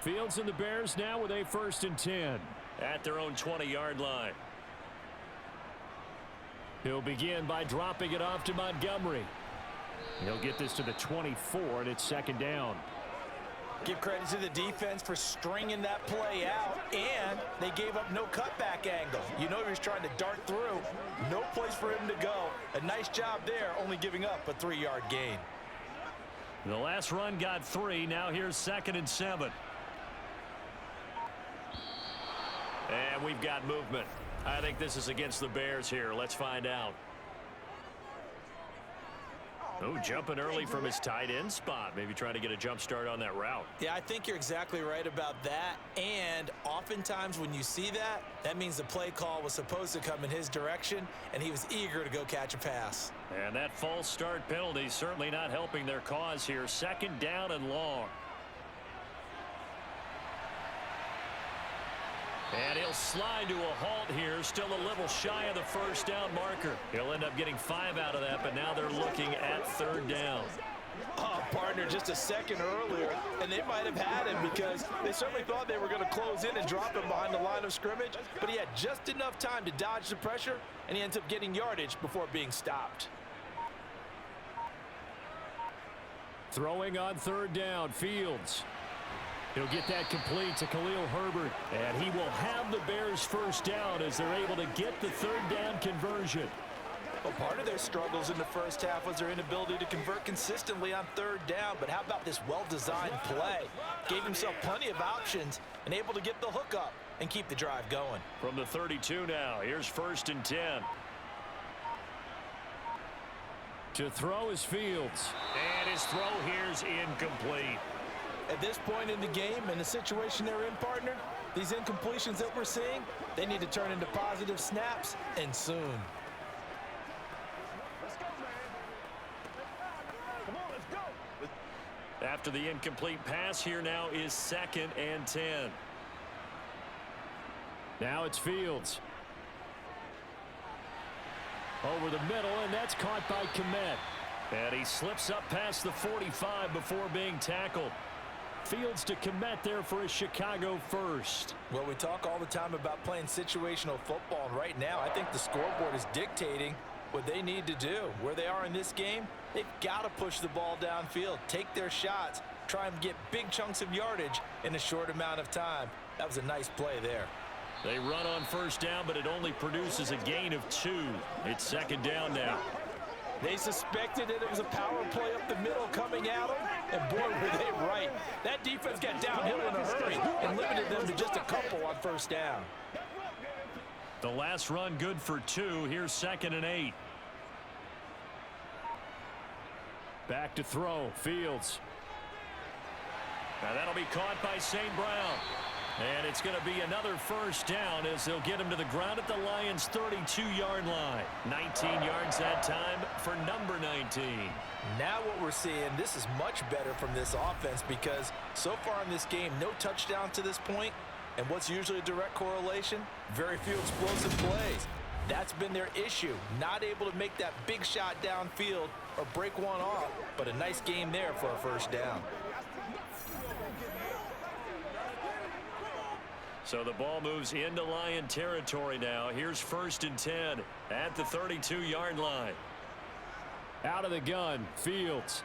Fields and the Bears now with a 1st and 10 at their own 20-yard line. He'll begin by dropping it off to Montgomery. He'll get this to the 24, and it's 2nd down. Give credit to the defense for stringing that play out, and they gave up no cutback angle. You know he was trying to dart through. No place for him to go. A nice job there, only giving up a 3-yard gain. The last run got 3. Now here's 2nd and 7. And we've got movement. I think this is against the Bears here. Let's find out. Oh, jumping early from his tight end spot. Maybe trying to get a jump start on that route. Yeah, I think you're exactly right about that. And oftentimes when you see that, that means the play call was supposed to come in his direction, and he was eager to go catch a pass. And that false start penalty certainly not helping their cause here. 2nd down and long. And he'll slide to a halt here, still a little shy of the 1st down marker. He'll end up getting 5 out of that, but now they're looking at 3rd down. Oh, partner, just a second earlier, and they might have had him because they certainly thought they were going to close in and drop him behind the line of scrimmage, but he had just enough time to dodge the pressure, and he ends up getting yardage before being stopped. Throwing on 3rd down, Fields. He'll get that complete to Khalil Herbert, and he will have the Bears' 1st down as they're able to get the 3rd down conversion. Well, part of their struggles in the first half was their inability to convert consistently on 3rd down, but how about this well-designed play? Gave himself plenty of options and able to get the hook up and keep the drive going. From the 32 now, here's 1st and 10. To throw is Fields. And his throw here's incomplete. At this point in the game and the situation they're in, partner, these incompletions that we're seeing, they need to turn into positive snaps, and soon. Let's go, man. Come on, let's go. After the incomplete pass, here now is 2nd and 10. Now it's Fields. Over the middle, and that's caught by Kmet. And he slips up past the 45 before being tackled. Fields to Kmet there for a Chicago 1st. Well, we talk all the time about playing situational football, and right now I think the scoreboard is dictating what they need to do. Where they are in this game, they've got to push the ball downfield, take their shots, try and get big chunks of yardage in a short amount of time. That was a nice play there. They run on 1st down, but it only produces a gain of 2. It's 2nd down now. They suspected that it was a power play up the middle coming at them, and boy, were they right. That defense got downhill in a hurry and limited them to just a couple on 1st down. The last run good for 2. Here's 2nd and 8. Back to throw, Fields. Now that'll be caught by St. Brown. And it's going to be another first down as they'll get him to the ground at the Lions' 32-yard line. 19 yards that time for number 19. Now what we're seeing, this is much better from this offense because so far in this game, no touchdown to this point. And what's usually a direct correlation? Very few explosive plays. That's been their issue. Not able to make that big shot downfield or break one off, but a nice game there for a first down. So the ball moves into Lion territory now. Here's 1st and 10 at the 32-yard line. Out of the gun, Fields.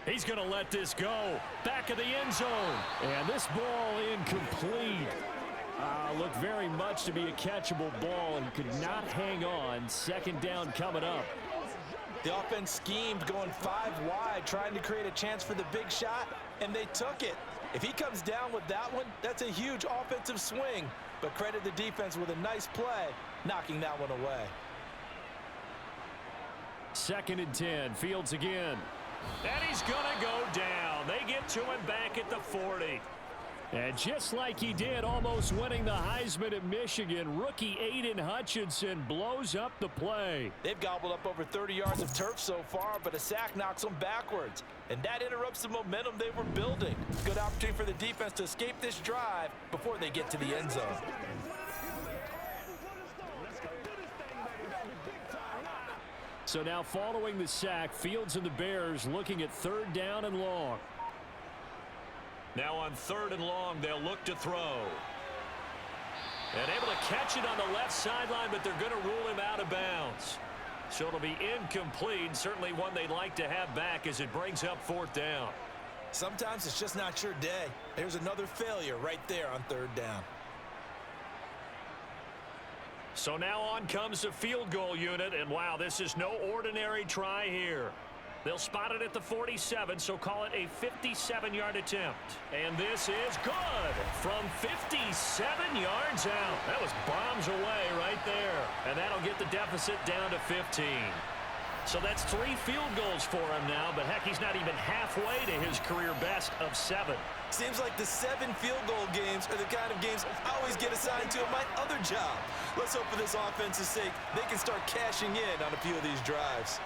He's going to let this go. Back of the end zone. And this ball incomplete. Looked very much to be a catchable ball and could not hang on. 2nd down coming up. The offense schemed going 5 wide, trying to create a chance for the big shot, and they took it. If he comes down with that one, that's a huge offensive swing. But credit the defense with a nice play, knocking that one away. 2nd and 10, Fields again. And he's going to go down. They get to him back at the 40. And just like he did, almost winning the Heisman at Michigan, rookie Aiden Hutchinson blows up the play. They've gobbled up over 30 yards of turf so far, but a sack knocks them backwards. And that interrupts the momentum they were building. Good opportunity for the defense to escape this drive before they get to the end zone. So now following the sack, Fields and the Bears looking at 3rd down and long. Now on 3rd and long, they'll look to throw. And able to catch it on the left sideline, but they're going to rule him out of bounds. So it'll be incomplete, certainly one they'd like to have back as it brings up 4th down. Sometimes it's just not your day. There's another failure right there on 3rd down. So now on comes the field goal unit, and wow, this is no ordinary try here. They'll spot it at the 47, so call it a 57-yard attempt. And this is good from 57 yards out. That was bombs away right there. And that'll get the deficit down to 15. So that's 3 field goals for him now, but heck, he's not even halfway to his career best of 7. Seems like the 7 field goal games are the kind of games I always get assigned to at my other job. Let's hope for this offense's sake they can start cashing in on a few of these drives.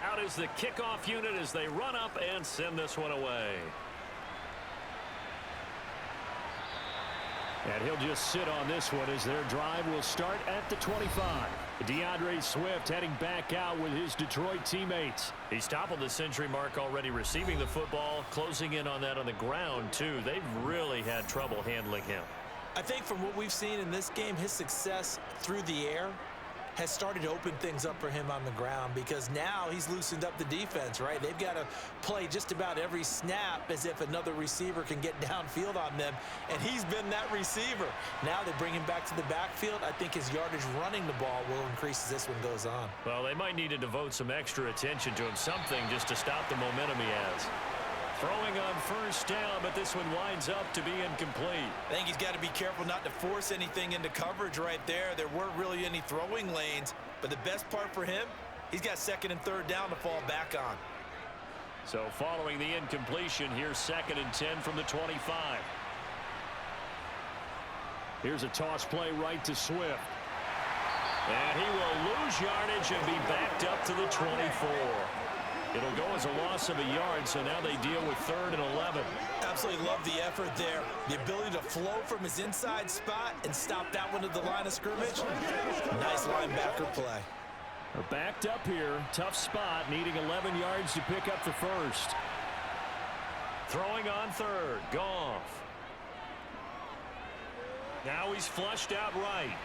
Out is the kickoff unit as they run up and send this one away. And he'll just sit on this one as their drive will start at the 25. DeAndre Swift heading back out with his Detroit teammates. He's toppled the century mark already receiving the football, closing in on that on the ground, too. They've really had trouble handling him. I think from what we've seen in this game, his success through the air has started to open things up for him on the ground because now he's loosened up the defense, right? They've got to play just about every snap as if another receiver can get downfield on them, and he's been that receiver. Now they bring him back to the backfield. I think his yardage running the ball will increase as this one goes on. Well, they might need to devote some extra attention to him, something just to stop the momentum he has. Throwing on 1st down, but this one winds up to be incomplete. I think he's got to be careful not to force anything into coverage right there. There weren't really any throwing lanes, but the best part for him, he's got 2nd and 3rd down to fall back on. So following the incompletion, here's 2nd and 10 from the 25. Here's a toss play right to Swift. And he will lose yardage and be backed up to the 24. It'll go as a loss of a yard, so now they deal with 3rd and 11. Absolutely love the effort there. The ability to flow from his inside spot and stop that one at the line of scrimmage. Nice linebacker play. They're backed up here. Tough spot, needing 11 yards to pick up the 1st. Throwing on 3rd, Goff. Now he's flushed out right.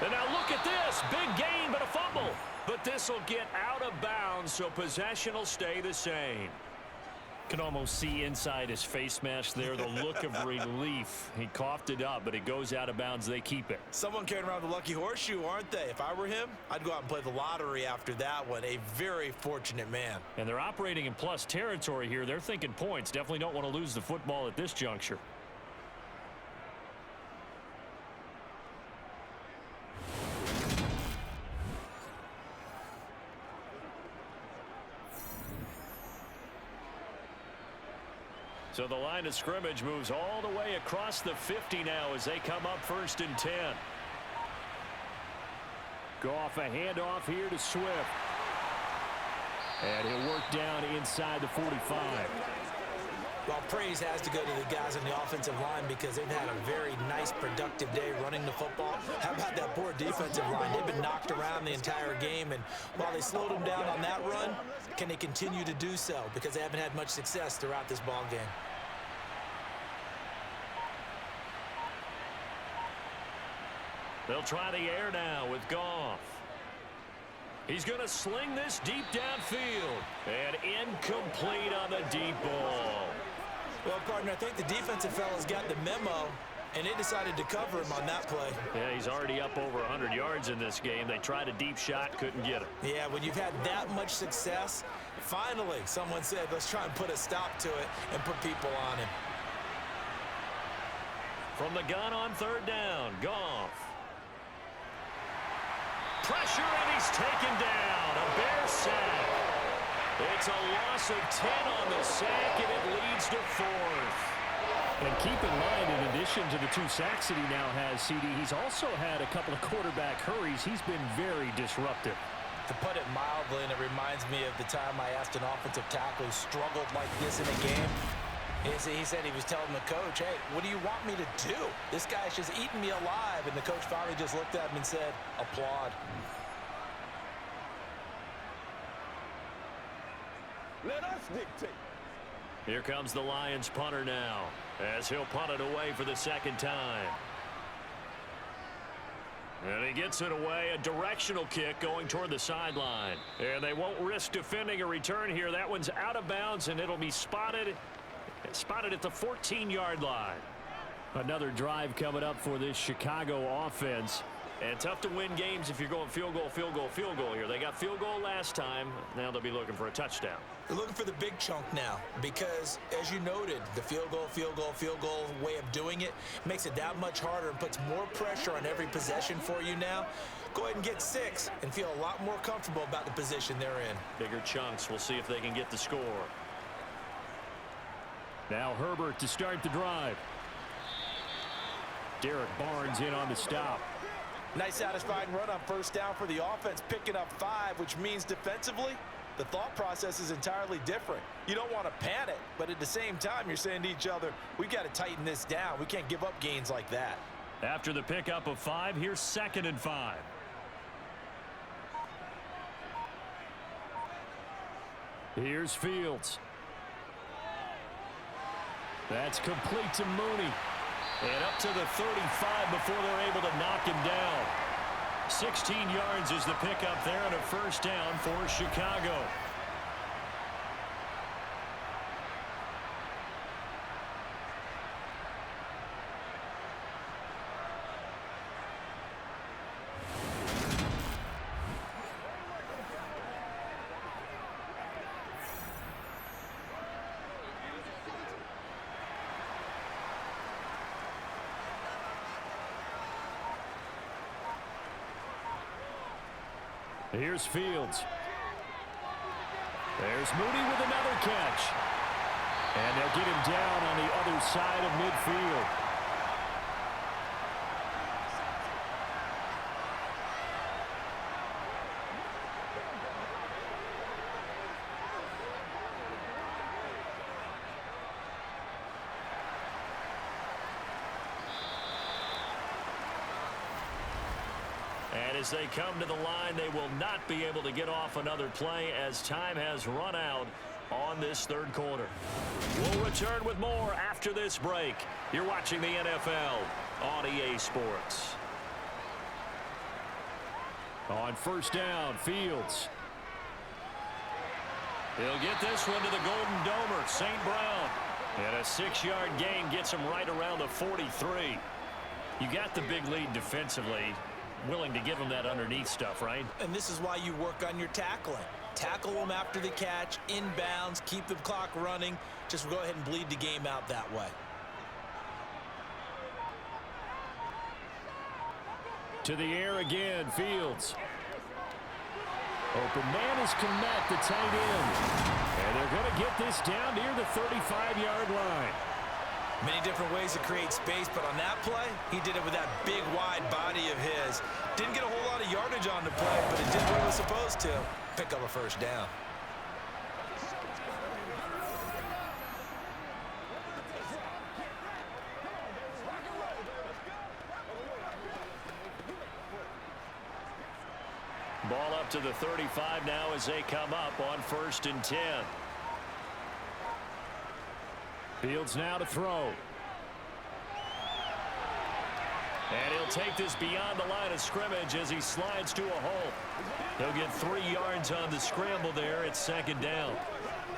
And now look at this. Big gain, but a fumble. But this will get out of bounds, so possession will stay the same. can almost see inside his face mask there the look of relief. He coughed it up, but it goes out of bounds. They keep it. Someone carrying around the lucky horseshoe, aren't they? If I were him, I'd go out and play the lottery after that one. A very fortunate man. And they're operating in plus territory here. They're thinking points. Definitely don't want to lose the football at this juncture. So the line of scrimmage moves all the way across the 50 now as they come up 1st and 10. Goff, a handoff here to Swift. And he'll work down inside the 45. Well, praise has to go to the guys on the offensive line because they've had a very nice, productive day running the football. How about that poor defensive line? They've been knocked around the entire game, and while they slowed them down on that run, can they continue to do so? Because they haven't had much success throughout this ball game. They'll try the air now with Goff. He's going to sling this deep downfield. And incomplete on the deep ball. Well, partner, I think the defensive fellas got the memo, and they decided to cover him on that play. Yeah, he's already up over 100 yards in this game. They tried a deep shot, couldn't get it. Yeah, when you've had that much success, finally someone said, let's try and put a stop to it and put people on him. From the gun on 3rd down, Goff. Pressure, and he's taken down. A Bear sack. It's a loss of 10 on the sack, and it leads to 4th. And keep in mind, in addition to the 2 sacks that he now has, CD, he's also had a couple of quarterback hurries. He's been very disruptive. To put it mildly, and it reminds me of the time I asked an offensive tackle who struggled like this in a game. He said he was telling the coach, hey, what do you want me to do? This guy's just eating me alive. And the coach finally just looked at him and said, applaud. Let us dictate. Here comes the Lions punter now, as he'll punt it away for the 2nd time. And he gets it away, a directional kick going toward the sideline. And they won't risk defending a return here. That one's out of bounds, and it'll be spotted at the 14-yard line. Another drive coming up for this Chicago offense. And tough to win games if you're going field goal, field goal, field goal here. They got field goal last time. Now they'll be looking for a touchdown. They're looking for the big chunk now because, as you noted, the field goal way of doing it makes it that much harder and puts more pressure on every possession for you now. Go ahead and get 6 and feel a lot more comfortable about the position they're in. Bigger chunks. We'll see if they can get the score. Now Herbert to start the drive. Derek Barnes in on the stop. Nice satisfying run on 1st down for the offense, picking up 5, which means defensively, the thought process is entirely different. You don't want to panic, but at the same time, you're saying to each other, we've got to tighten this down. We can't give up gains like that. After the pickup of 5, here's 2nd and 5. Here's Fields. That's complete to Mooney. And up to the 35 before they're able to knock him down. 16 yards is the pickup there and a 1st down for Chicago. Here's Fields. There's Mooney with another catch. And they'll get him down on the other side of midfield. And as they come to the line, they will not be able to get off another play as time has run out on this 3rd quarter. We'll return with more after this break. You're watching the NFL on EA Sports. On 1st down, Fields. He'll get this one to the Golden Domers. St. Brown. And a 6-yard gain gets him right around the 43. You got the big lead defensively. Willing to give him that underneath stuff, right? And this is why you work on your tackling. Tackle them after the catch, inbounds, keep the clock running. Just go ahead and bleed the game out that way. To the air again, Fields. Open man is Kmet, the tight end. And they're going to get this down near the 35-yard line. Many different ways to create space, but on that play, he did it with that big, wide body of his. Didn't get a whole lot of yardage on the play, but it did what it was supposed to. Pick up a first down. Ball up to the 35 now as they come up on 1st and 10. Fields now to throw. And he'll take this beyond the line of scrimmage as he slides to a hole. He'll get 3 yards on the scramble there at 2nd down.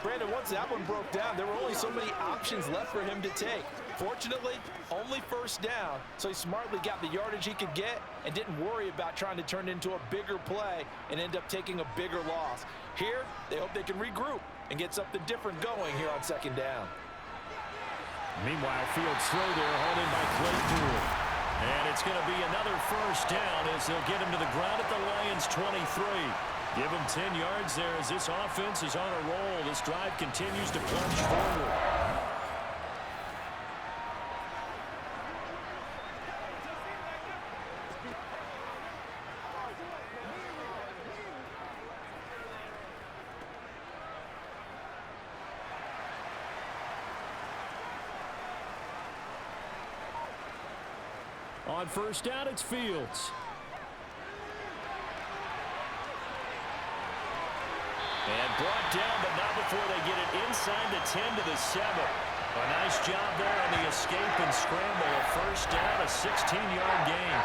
Brandon, once that one broke down, there were only so many options left for him to take. Fortunately, only 1st down, so he smartly got the yardage he could get and didn't worry about trying to turn it into a bigger play and end up taking a bigger loss. Here, they hope they can regroup and get something different going here on 2nd down. Meanwhile, Fields throw there, hauled in by Claypool. And it's going to be another 1st down as they'll get him to the ground at the Lions' 23. Give him 10 yards there as this offense is on a roll. This drive continues to plunge forward. On 1st down, it's Fields. And brought down, but not before they get it inside the 10 to the 7. A nice job there on the escape and scramble. A 1st down, a 16-yard gain.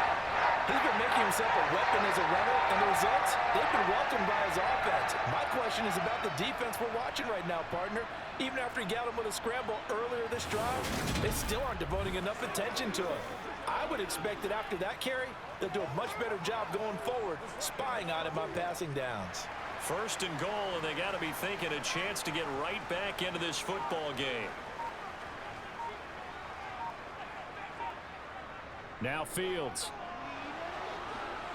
He's been making himself a weapon as a runner, and the results, they've been welcomed by his offense. My question is about the defense we're watching right now, partner. Even after he got him with a scramble earlier this drive, they still aren't devoting enough attention to him. I would expect that after that carry, they'll do a much better job going forward, spying on him on passing downs. 1st and goal, and they got to be thinking a chance to get right back into this football game. Now Fields.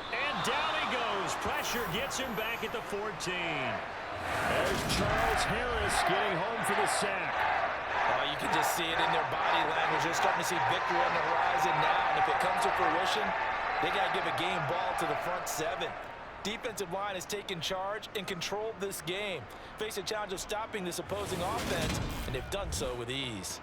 And down he goes. Pressure gets him back at the 14. There's Charles Harris getting home for the sack. Oh, you can just see it in their body language. They're starting to see victory on the horizon now, and if it comes to fruition, they got to give a game ball to the front 7. Defensive line has taken charge and controlled this game. Face a challenge of stopping this opposing offense, and they've done so with ease.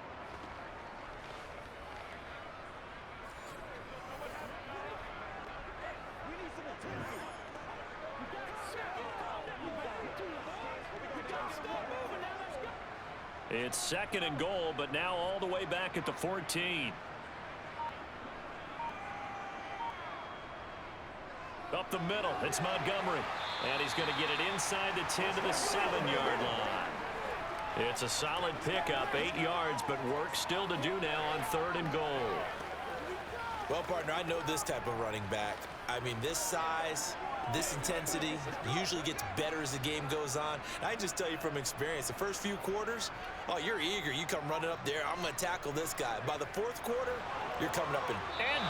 It's 2nd and goal, but now all the way back at the 14. Up the middle, it's Montgomery. And he's going to get it inside the 10 to the 7-yard line. It's a solid pickup, 8 yards, but work still to do now on 3rd and goal. Well, partner, I know this type of running back. I mean, this size, this intensity usually gets better as the game goes on. And I just tell you from experience, the first few quarters, oh, you're eager. You come running up there, I'm going to tackle this guy. By the 4th quarter, you're coming up and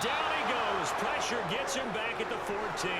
down he goes. Pressure gets him back at the 14.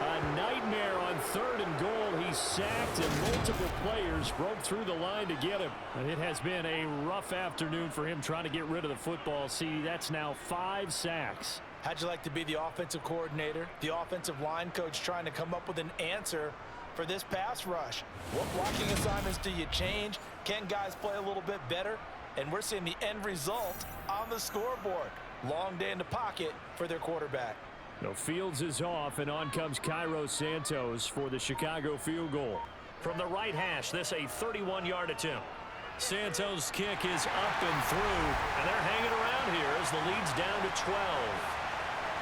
A nightmare on 3rd and goal. He's sacked, and multiple players broke through the line to get him. It has been a rough afternoon for him trying to get rid of the football. See, that's now 5 sacks. How'd you like to be the offensive coordinator, the offensive line coach trying to come up with an answer for this pass rush? What blocking assignments do you change? Can guys play a little bit better? And we're seeing the end result on the scoreboard. Long day in the pocket for their quarterback. No, Fields is off, and on comes Cairo Santos for the Chicago field goal. From the right hash, this a 31-yard attempt. Santos' kick is up and through, and they're hanging around here as the lead's down to 12.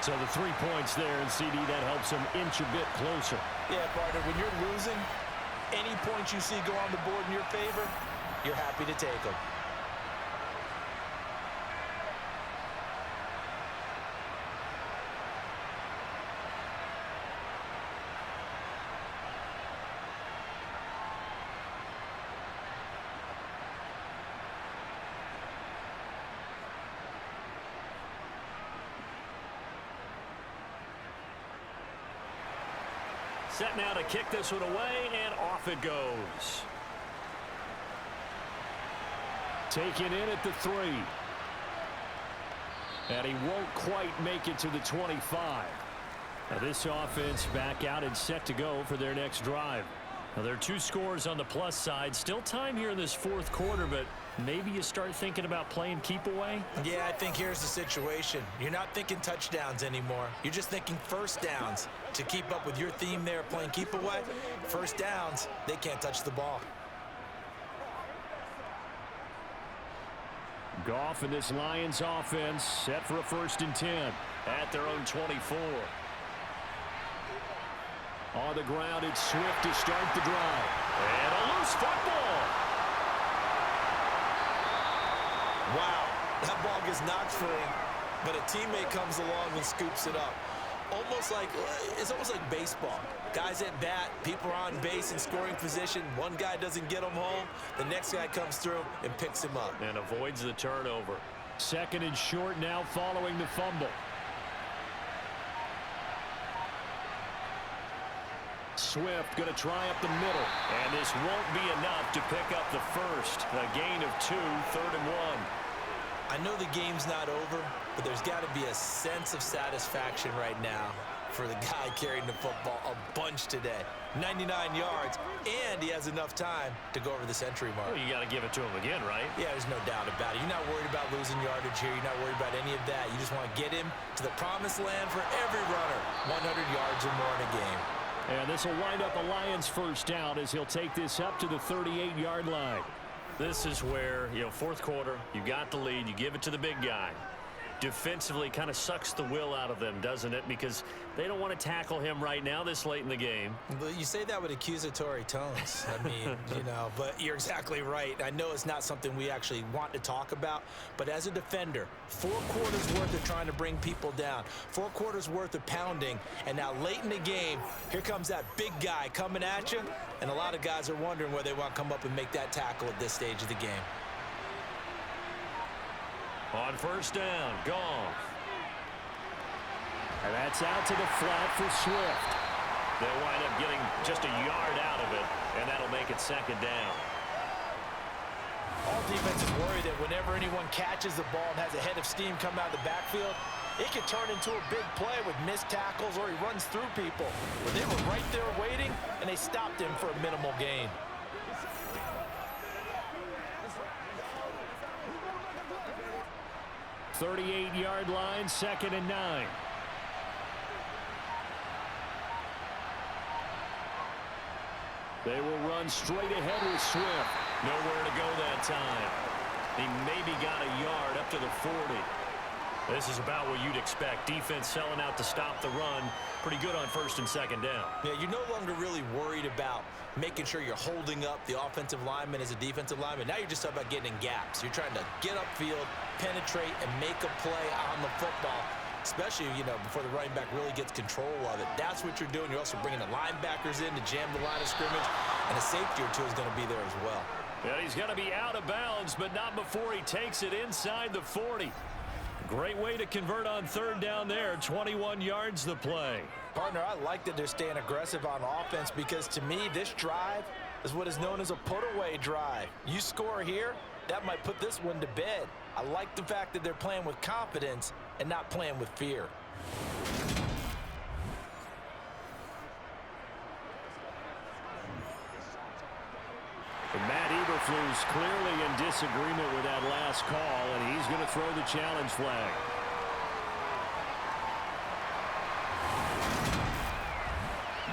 So the 3 points there, and CD, that helps them inch a bit closer. Yeah, partner, when you're losing, any points you see go on the board in your favor, you're happy to take them. Set now to kick this one away, and off it goes. Taken in at the 3. And he won't quite make it to the 25. Now this offense back out and set to go for their next drive. Now there are 2 scores on the plus side. Still time here in this fourth quarter, but maybe you start thinking about playing keep away? Yeah, I think here's the situation. You're not thinking touchdowns anymore. You're just thinking first downs. To keep up with your theme there, playing keep away, first downs, they can't touch the ball. Goff and this Lions offense set for a 1st and 10 at their own 24. On the ground, it's Swift to start the drive. And a loose football. Wow, that ball gets knocked free, but a teammate comes along and scoops it up. It's almost like baseball. Guys at bat, people are on base in scoring position. One guy doesn't get him home. The next guy comes through and picks him up. And avoids the turnover. 2nd and short now following the fumble. Swift going to try up the middle. And this won't be enough to pick up the first. A gain of 2, 3rd and 1. I know the game's not over, but there's got to be a sense of satisfaction right now for the guy carrying the football a bunch today. 99 yards, and he has enough time to go over the century mark. Well, you got to give it to him again, right? Yeah, there's no doubt about it. You're not worried about losing yardage here. You're not worried about any of that. You just want to get him to the promised land for every runner. 100 yards or more in a game. And this will wind up a Lions first down as he'll take this up to the 38-yard line. This is where, fourth quarter, you got the lead, you give it to the big guy. Defensively kind of sucks the will out of them, doesn't it? Because they don't want to tackle him right now this late in the game. But you say that with accusatory tones. I mean, but you're exactly right. I know it's not something we actually want to talk about, but as a defender, 4 quarters worth of trying to bring people down, 4 quarters worth of pounding, and now late in the game, here comes that big guy coming at you, and a lot of guys are wondering where they want to come up and make that tackle at this stage of the game. On first down, Goff. And that's out to the flat for Swift. They'll wind up getting just a yard out of it, and that'll make it 2nd down. All defenses worry that whenever anyone catches the ball and has a head of steam come out of the backfield, it could turn into a big play with missed tackles or he runs through people. But they were right there waiting, and they stopped him for a minimal gain. 38-yard line, 2nd and 9. They will run straight ahead with Swift. Nowhere to go that time. He maybe got a yard up to the 40. This is about what you'd expect. Defense selling out to stop the run. Pretty good on 1st and 2nd down. Yeah, you're no longer really worried about making sure you're holding up the offensive lineman as a defensive lineman. Now you're just talking about getting in gaps. You're trying to get upfield, penetrate, and make a play on the football, especially, before the running back really gets control of it. That's what you're doing. You're also bringing the linebackers in to jam the line of scrimmage, and a safety or two is going to be there as well. Yeah, he's going to be out of bounds, but not before he takes it inside the 40. Great way to convert on 3rd down there. 21 yards the play. Partner, I like that they're staying aggressive on offense because to me, this drive is what is known as a put-away drive. You score here, that might put this one to bed. I like the fact that they're playing with confidence and not playing with fear. Matt Eberflus clearly in disagreement with that last call, and he's going to throw the challenge flag.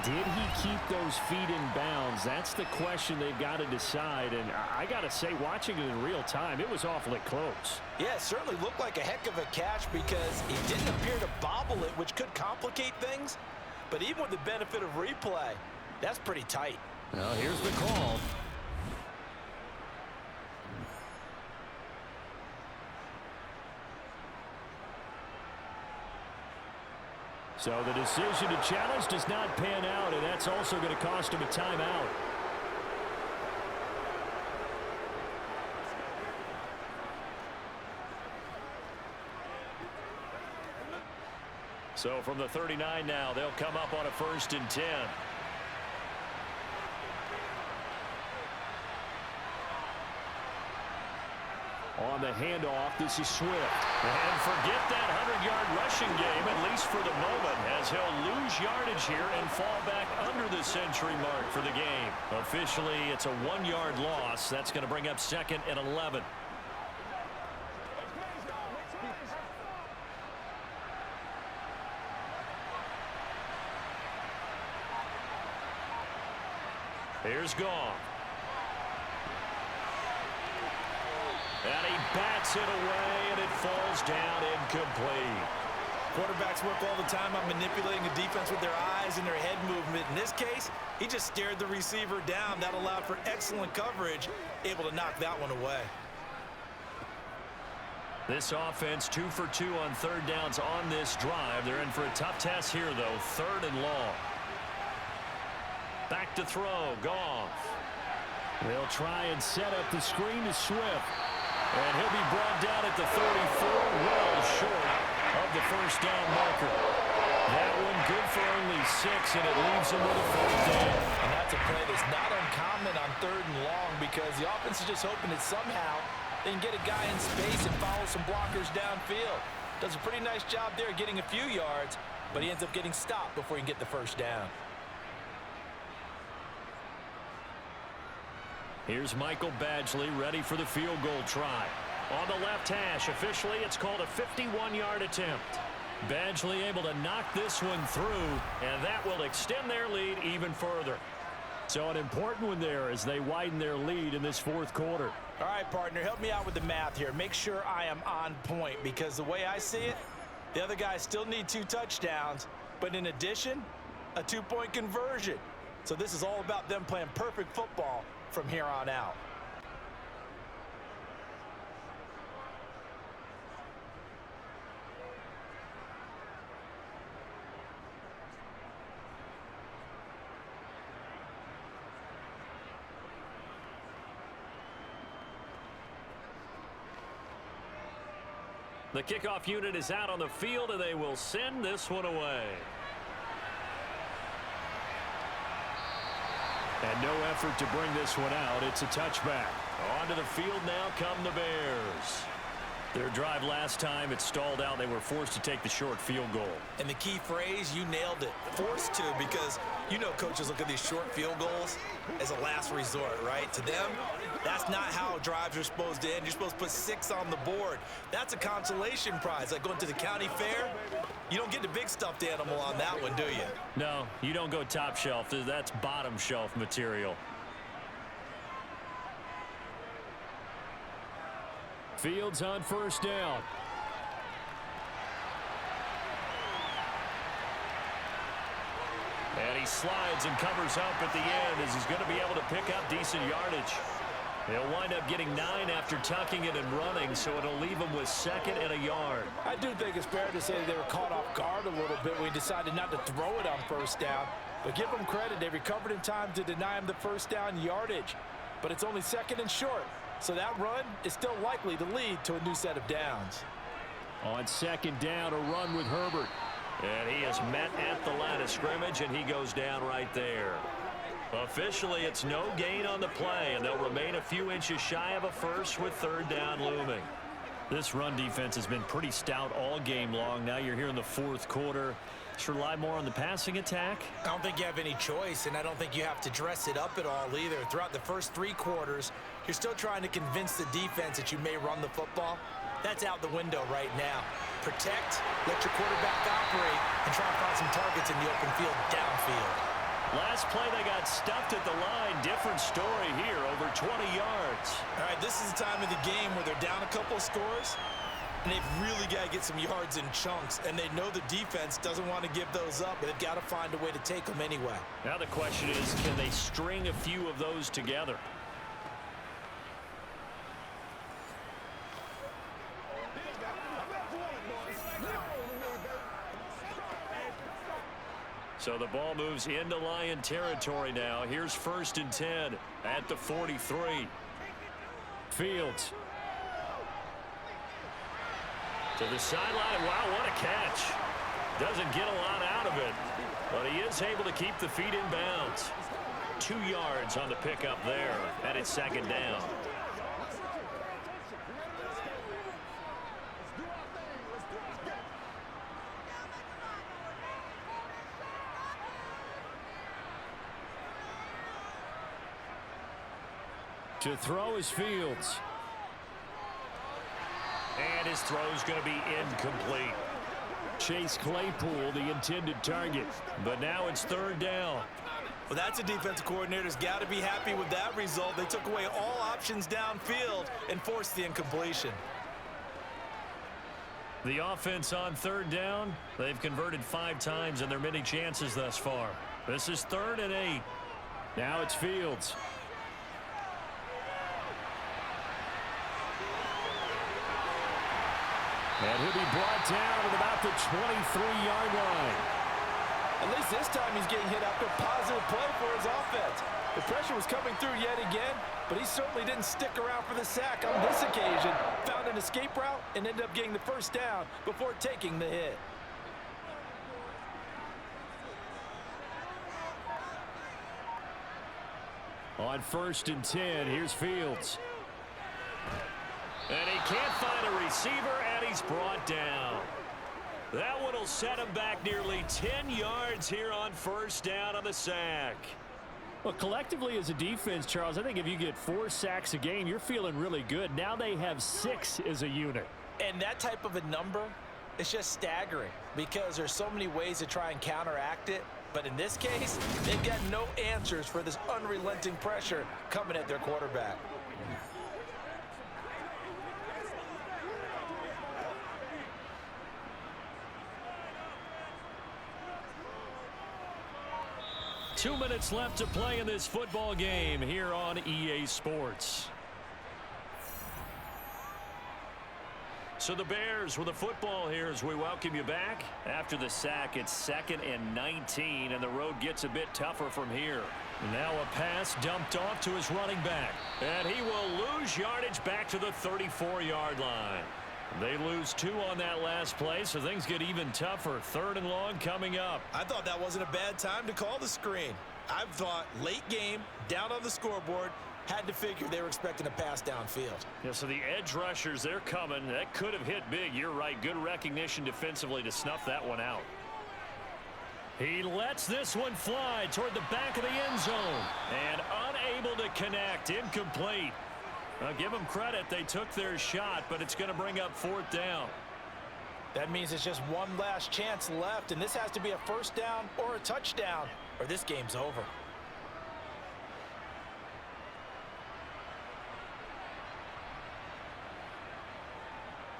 Did he keep those feet in bounds? That's the question they've got to decide, and I got to say, watching it in real time, it was awfully close. Yeah, it certainly looked like a heck of a catch because he didn't appear to bobble it, which could complicate things, but even with the benefit of replay, that's pretty tight. Well, here's the call. So the decision to challenge does not pan out, and that's also going to cost him a timeout. So from the 39 now, they'll come up on a 1st and 10. On the handoff, this is Swift. And forget that 100-yard rushing game, at least for the moment, as he'll lose yardage here and fall back under the century mark for the game. Officially, it's a 1-yard loss. That's going to bring up 2nd and 11. Here's Goff. And he bats it away, and it falls down incomplete. Quarterbacks work all the time on manipulating the defense with their eyes and their head movement. In this case, he just stared the receiver down. That allowed for excellent coverage, able to knock that one away. This offense 2 for 2 on 3rd downs on this drive. They're in for a tough task here, though. 3rd and long. Back to throw. Goff. They'll try and set up the screen to Swift. And he'll be brought down at the 34, well short of the 1st down marker. That one good for only 6, and it leaves him with a 4th down. And that's a play that's not uncommon on 3rd and long because the offense is just hoping that somehow they can get a guy in space and follow some blockers downfield. Does a pretty nice job there getting a few yards, but he ends up getting stopped before he can get the 1st down. Here's Michael Badgley ready for the field goal try. On the left hash, officially it's called a 51-yard attempt. Badgley able to knock this one through, and that will extend their lead even further. So an important one there as they widen their lead in this 4th quarter. All right, partner, help me out with the math here. Make sure I am on point because the way I see it, the other guys still need 2 touchdowns, but in addition, a 2-point conversion. So this is all about them playing perfect football from here on out. The kickoff unit is out on the field, and they will send this one away. And no effort to bring this one out. It's a touchback. Onto the field now come the Bears. Their drive last time, it stalled out. They were forced to take the short field goal. And the key phrase, you nailed it. Forced to, because you know coaches look at these short field goals as a last resort, right? To them, that's not how drives are supposed to end. You're supposed to put 6 on the board. That's a consolation prize. Like going to the county fair, you don't get the big stuffed animal on that one, do you? No, you don't go top shelf. That's bottom shelf material. Fields on 1st down. And he slides and covers up at the end as he's going to be able to pick up decent yardage. They'll wind up getting 9 after tucking it and running, so it'll leave them with 2nd and a yard. I do think it's fair to say they were caught off guard a little bit when he decided not to throw it on 1st down. But give them credit. They recovered in time to deny him the 1st down yardage. But it's only 2nd and short. So that run is still likely to lead to a new set of downs. On 2nd down, a run with Herbert. And he is met at the line of scrimmage, and he goes down right there. Officially, it's no gain on the play, and they'll remain a few inches shy of a first with 3rd down looming. This run defense has been pretty stout all game long. Now you're here in the 4th quarter. Should rely more on the passing attack. I don't think you have any choice, and I don't think you have to dress it up at all either. Throughout the first 3 quarters, you're still trying to convince the defense that you may run the football. That's out the window right now. Protect, let your quarterback operate, and try to find some targets in the open field downfield. Last play, they got stuffed at the line. Different story here, over 20 yards. All right, this is the time of the game where they're down a couple of scores, and they've really got to get some yards in chunks, and they know the defense doesn't want to give those up, but they've got to find a way to take them anyway. Now the question is, can they string a few of those together? So the ball moves into Lion territory now. Here's 1st and 10 at the 43. Fields. To the sideline. Wow, what a catch. Doesn't get a lot out of it, but he is able to keep the feet in bounds. 2 yards on the pickup there, and it's 2nd down. To throw is Fields. And his throw is going to be incomplete. Chase Claypool, the intended target. But now it's 3rd down. Well, that's a defensive coordinator's got to be happy with that result. They took away all options downfield and forced the incompletion. The offense on 3rd down, they've converted 5 times in their many chances thus far. This is 3rd and 8. Now it's Fields. And he'll be brought down at about the 23-yard line. At least this time he's getting hit after a positive play for his offense. The pressure was coming through yet again, but he certainly didn't stick around for the sack on this occasion. Found an escape route and ended up getting the 1st down before taking the hit. On 1st and 10, here's Fields. And he can't find a receiver, and he's brought down. That one will set him back nearly 10 yards here on 1st down on the sack. Well, collectively as a defense, Charles, I think if you get 4 sacks a game, you're feeling really good. Now they have 6 as a unit. And that type of a number, it's just staggering because there's so many ways to try and counteract it. But in this case, they've got no answers for this unrelenting pressure coming at their quarterback. Two minutes left to play in this football game here on EA Sports. So the Bears with the football here as we welcome you back. After the sack, it's 2nd and 19, and the road gets a bit tougher from here. Now a pass dumped off to his running back, and he will lose yardage back to the 34-yard line. They lose 2 on that last play, so things get even tougher. 3rd and long coming up. I thought that wasn't a bad time to call the screen. I thought late game, down on the scoreboard, had to figure they were expecting a pass downfield. Yeah, so the edge rushers, they're coming. That could have hit big. You're right. Good recognition defensively to snuff that one out. He lets this one fly toward the back of the end zone. And unable to connect. Incomplete. Now, give them credit. They took their shot, but it's going to bring up 4th down. That means it's just one last chance left, and this has to be a 1st down or a touchdown, or this game's over.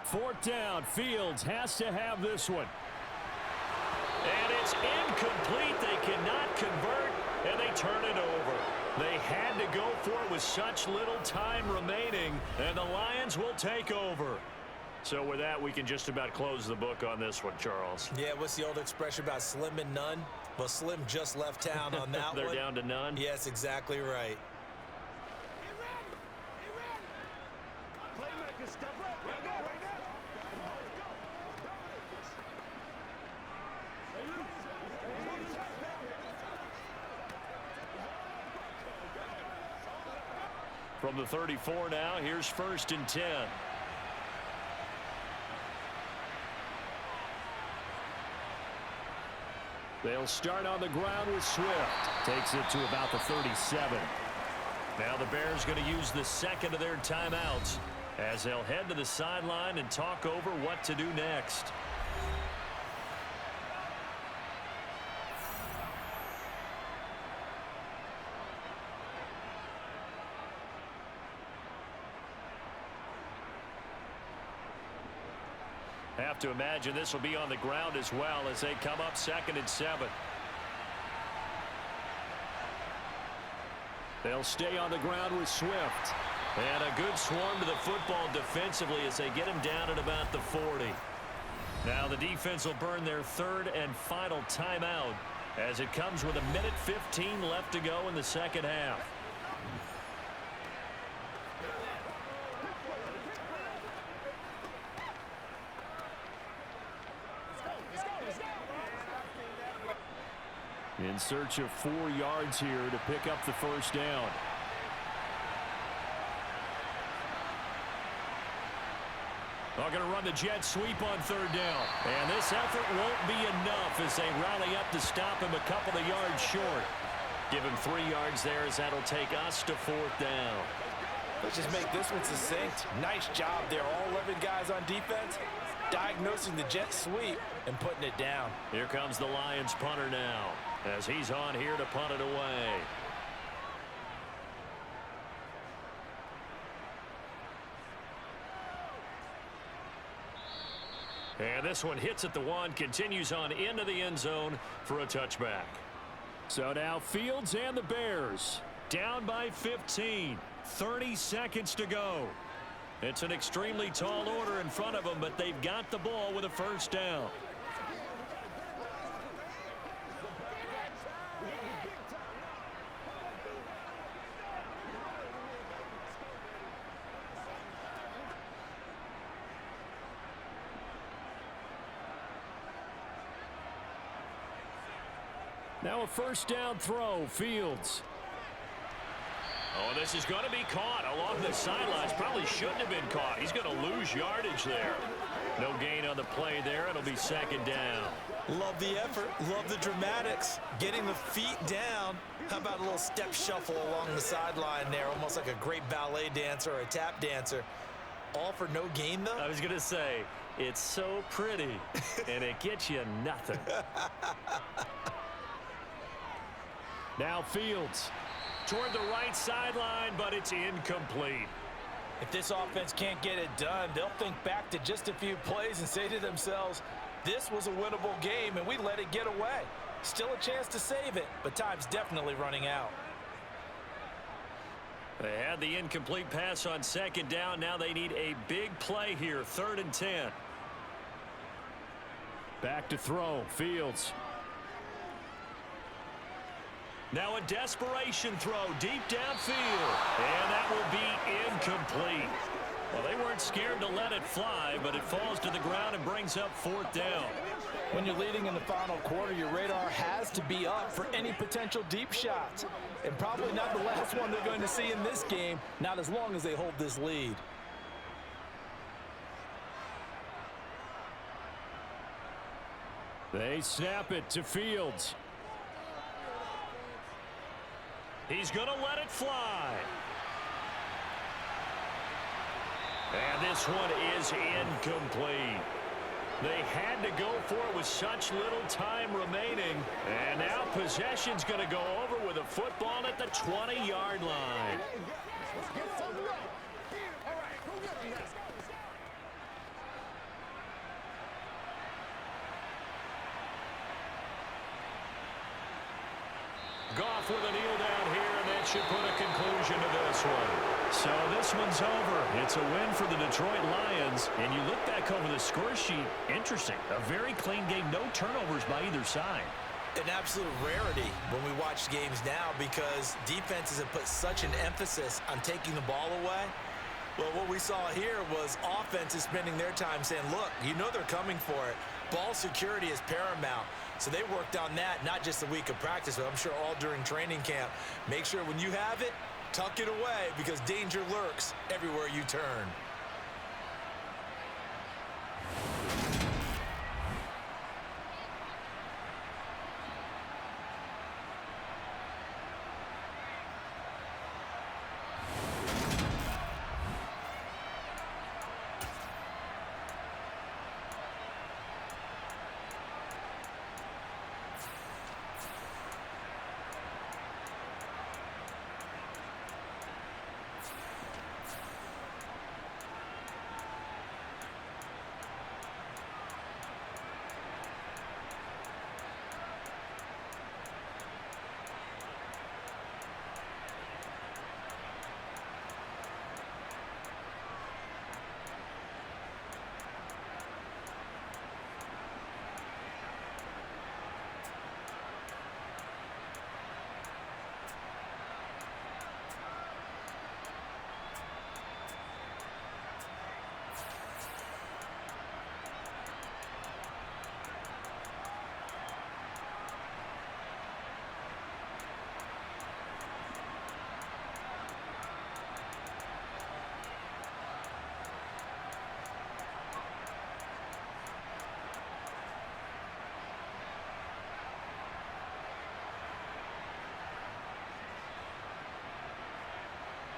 Fourth down. Fields has to have this one. And it's incomplete. They cannot convert, and they turn it over. They had to go for it with such little time remaining, and the Lions will take over. So with that, we can just about close the book on this one, Charles. Yeah, what's the old expression about slim and none? Well, Slim just left town on that They're one. They're down to none? Yes, exactly right. From the 34 now, here's 1st and 10. They'll start on the ground with Swift. Takes it to about the 37. Now the Bears going to use the 2nd of their timeouts as they'll head to the sideline and talk over what to do next. Have to imagine this will be on the ground as well as they come up 2nd and 7. They'll stay on the ground with Swift. And a good swarm to the football defensively as they get him down at about the 40. Now the defense will burn their 3rd and final timeout as it comes with 1:15 left to go in the second half. In search of 4 yards here to pick up the first down. They're going to run the jet sweep on third down. And this effort won't be enough as they rally up to stop him a couple of yards short. Give him 3 yards there as that'll take us to fourth down. Let's just make this one succinct. Nice job there. All 11 guys on defense diagnosing the jet sweep and putting it down. Here comes the Lions punter now as he's on here to punt it away. And this one hits at the 1, continues on into the end zone for a touchback. So now Fields and the Bears down by 15. 30 seconds to go. It's an extremely tall order in front of them, but they've got the ball with a first down. Now a first down throw, Fields. Oh, this is going to be caught along the sidelines. Probably shouldn't have been caught. He's going to lose yardage there. No gain on the play there. It'll be second down. Love the effort. Love the dramatics. Getting the feet down. How about a little step shuffle along the sideline there? Almost like a great ballet dancer or a tap dancer. All for no gain, though? I was going to say, it's so pretty, and it gets you nothing. Now Fields toward the right sideline, but it's incomplete. If this offense can't get it done, they'll think back to just a few plays and say to themselves, this was a winnable game, and we let it get away. Still a chance to save it, but time's definitely running out. They had the incomplete pass on second down. Now they need a big play here, 3rd and 10. Back to throw, Fields. Now a desperation throw deep downfield. And that will be incomplete. Well, they weren't scared to let it fly, but it falls to the ground and brings up 4th down. When you're leading in the final quarter, your radar has to be up for any potential deep shots. And probably not the last one they're going to see in this game, not as long as they hold this lead. They snap it to Fields. He's going to let it fly. And this one is incomplete. They had to go for it with such little time remaining. And now possession's going to go over with a football at the 20-yard line. Goff with a kneel down here, and that should put a conclusion to this one. So this one's over. It's a win for the Detroit Lions. And you look back over the score sheet, interesting. A very clean game, no turnovers by either side. An absolute rarity when we watch games now because defenses have put such an emphasis on taking the ball away. Well, what we saw here was offenses spending their time saying, look, you know they're coming for it. Ball security is paramount. So they worked on that, not just a week of practice, but I'm sure all during training camp. Make sure when you have it, tuck it away because danger lurks everywhere you turn.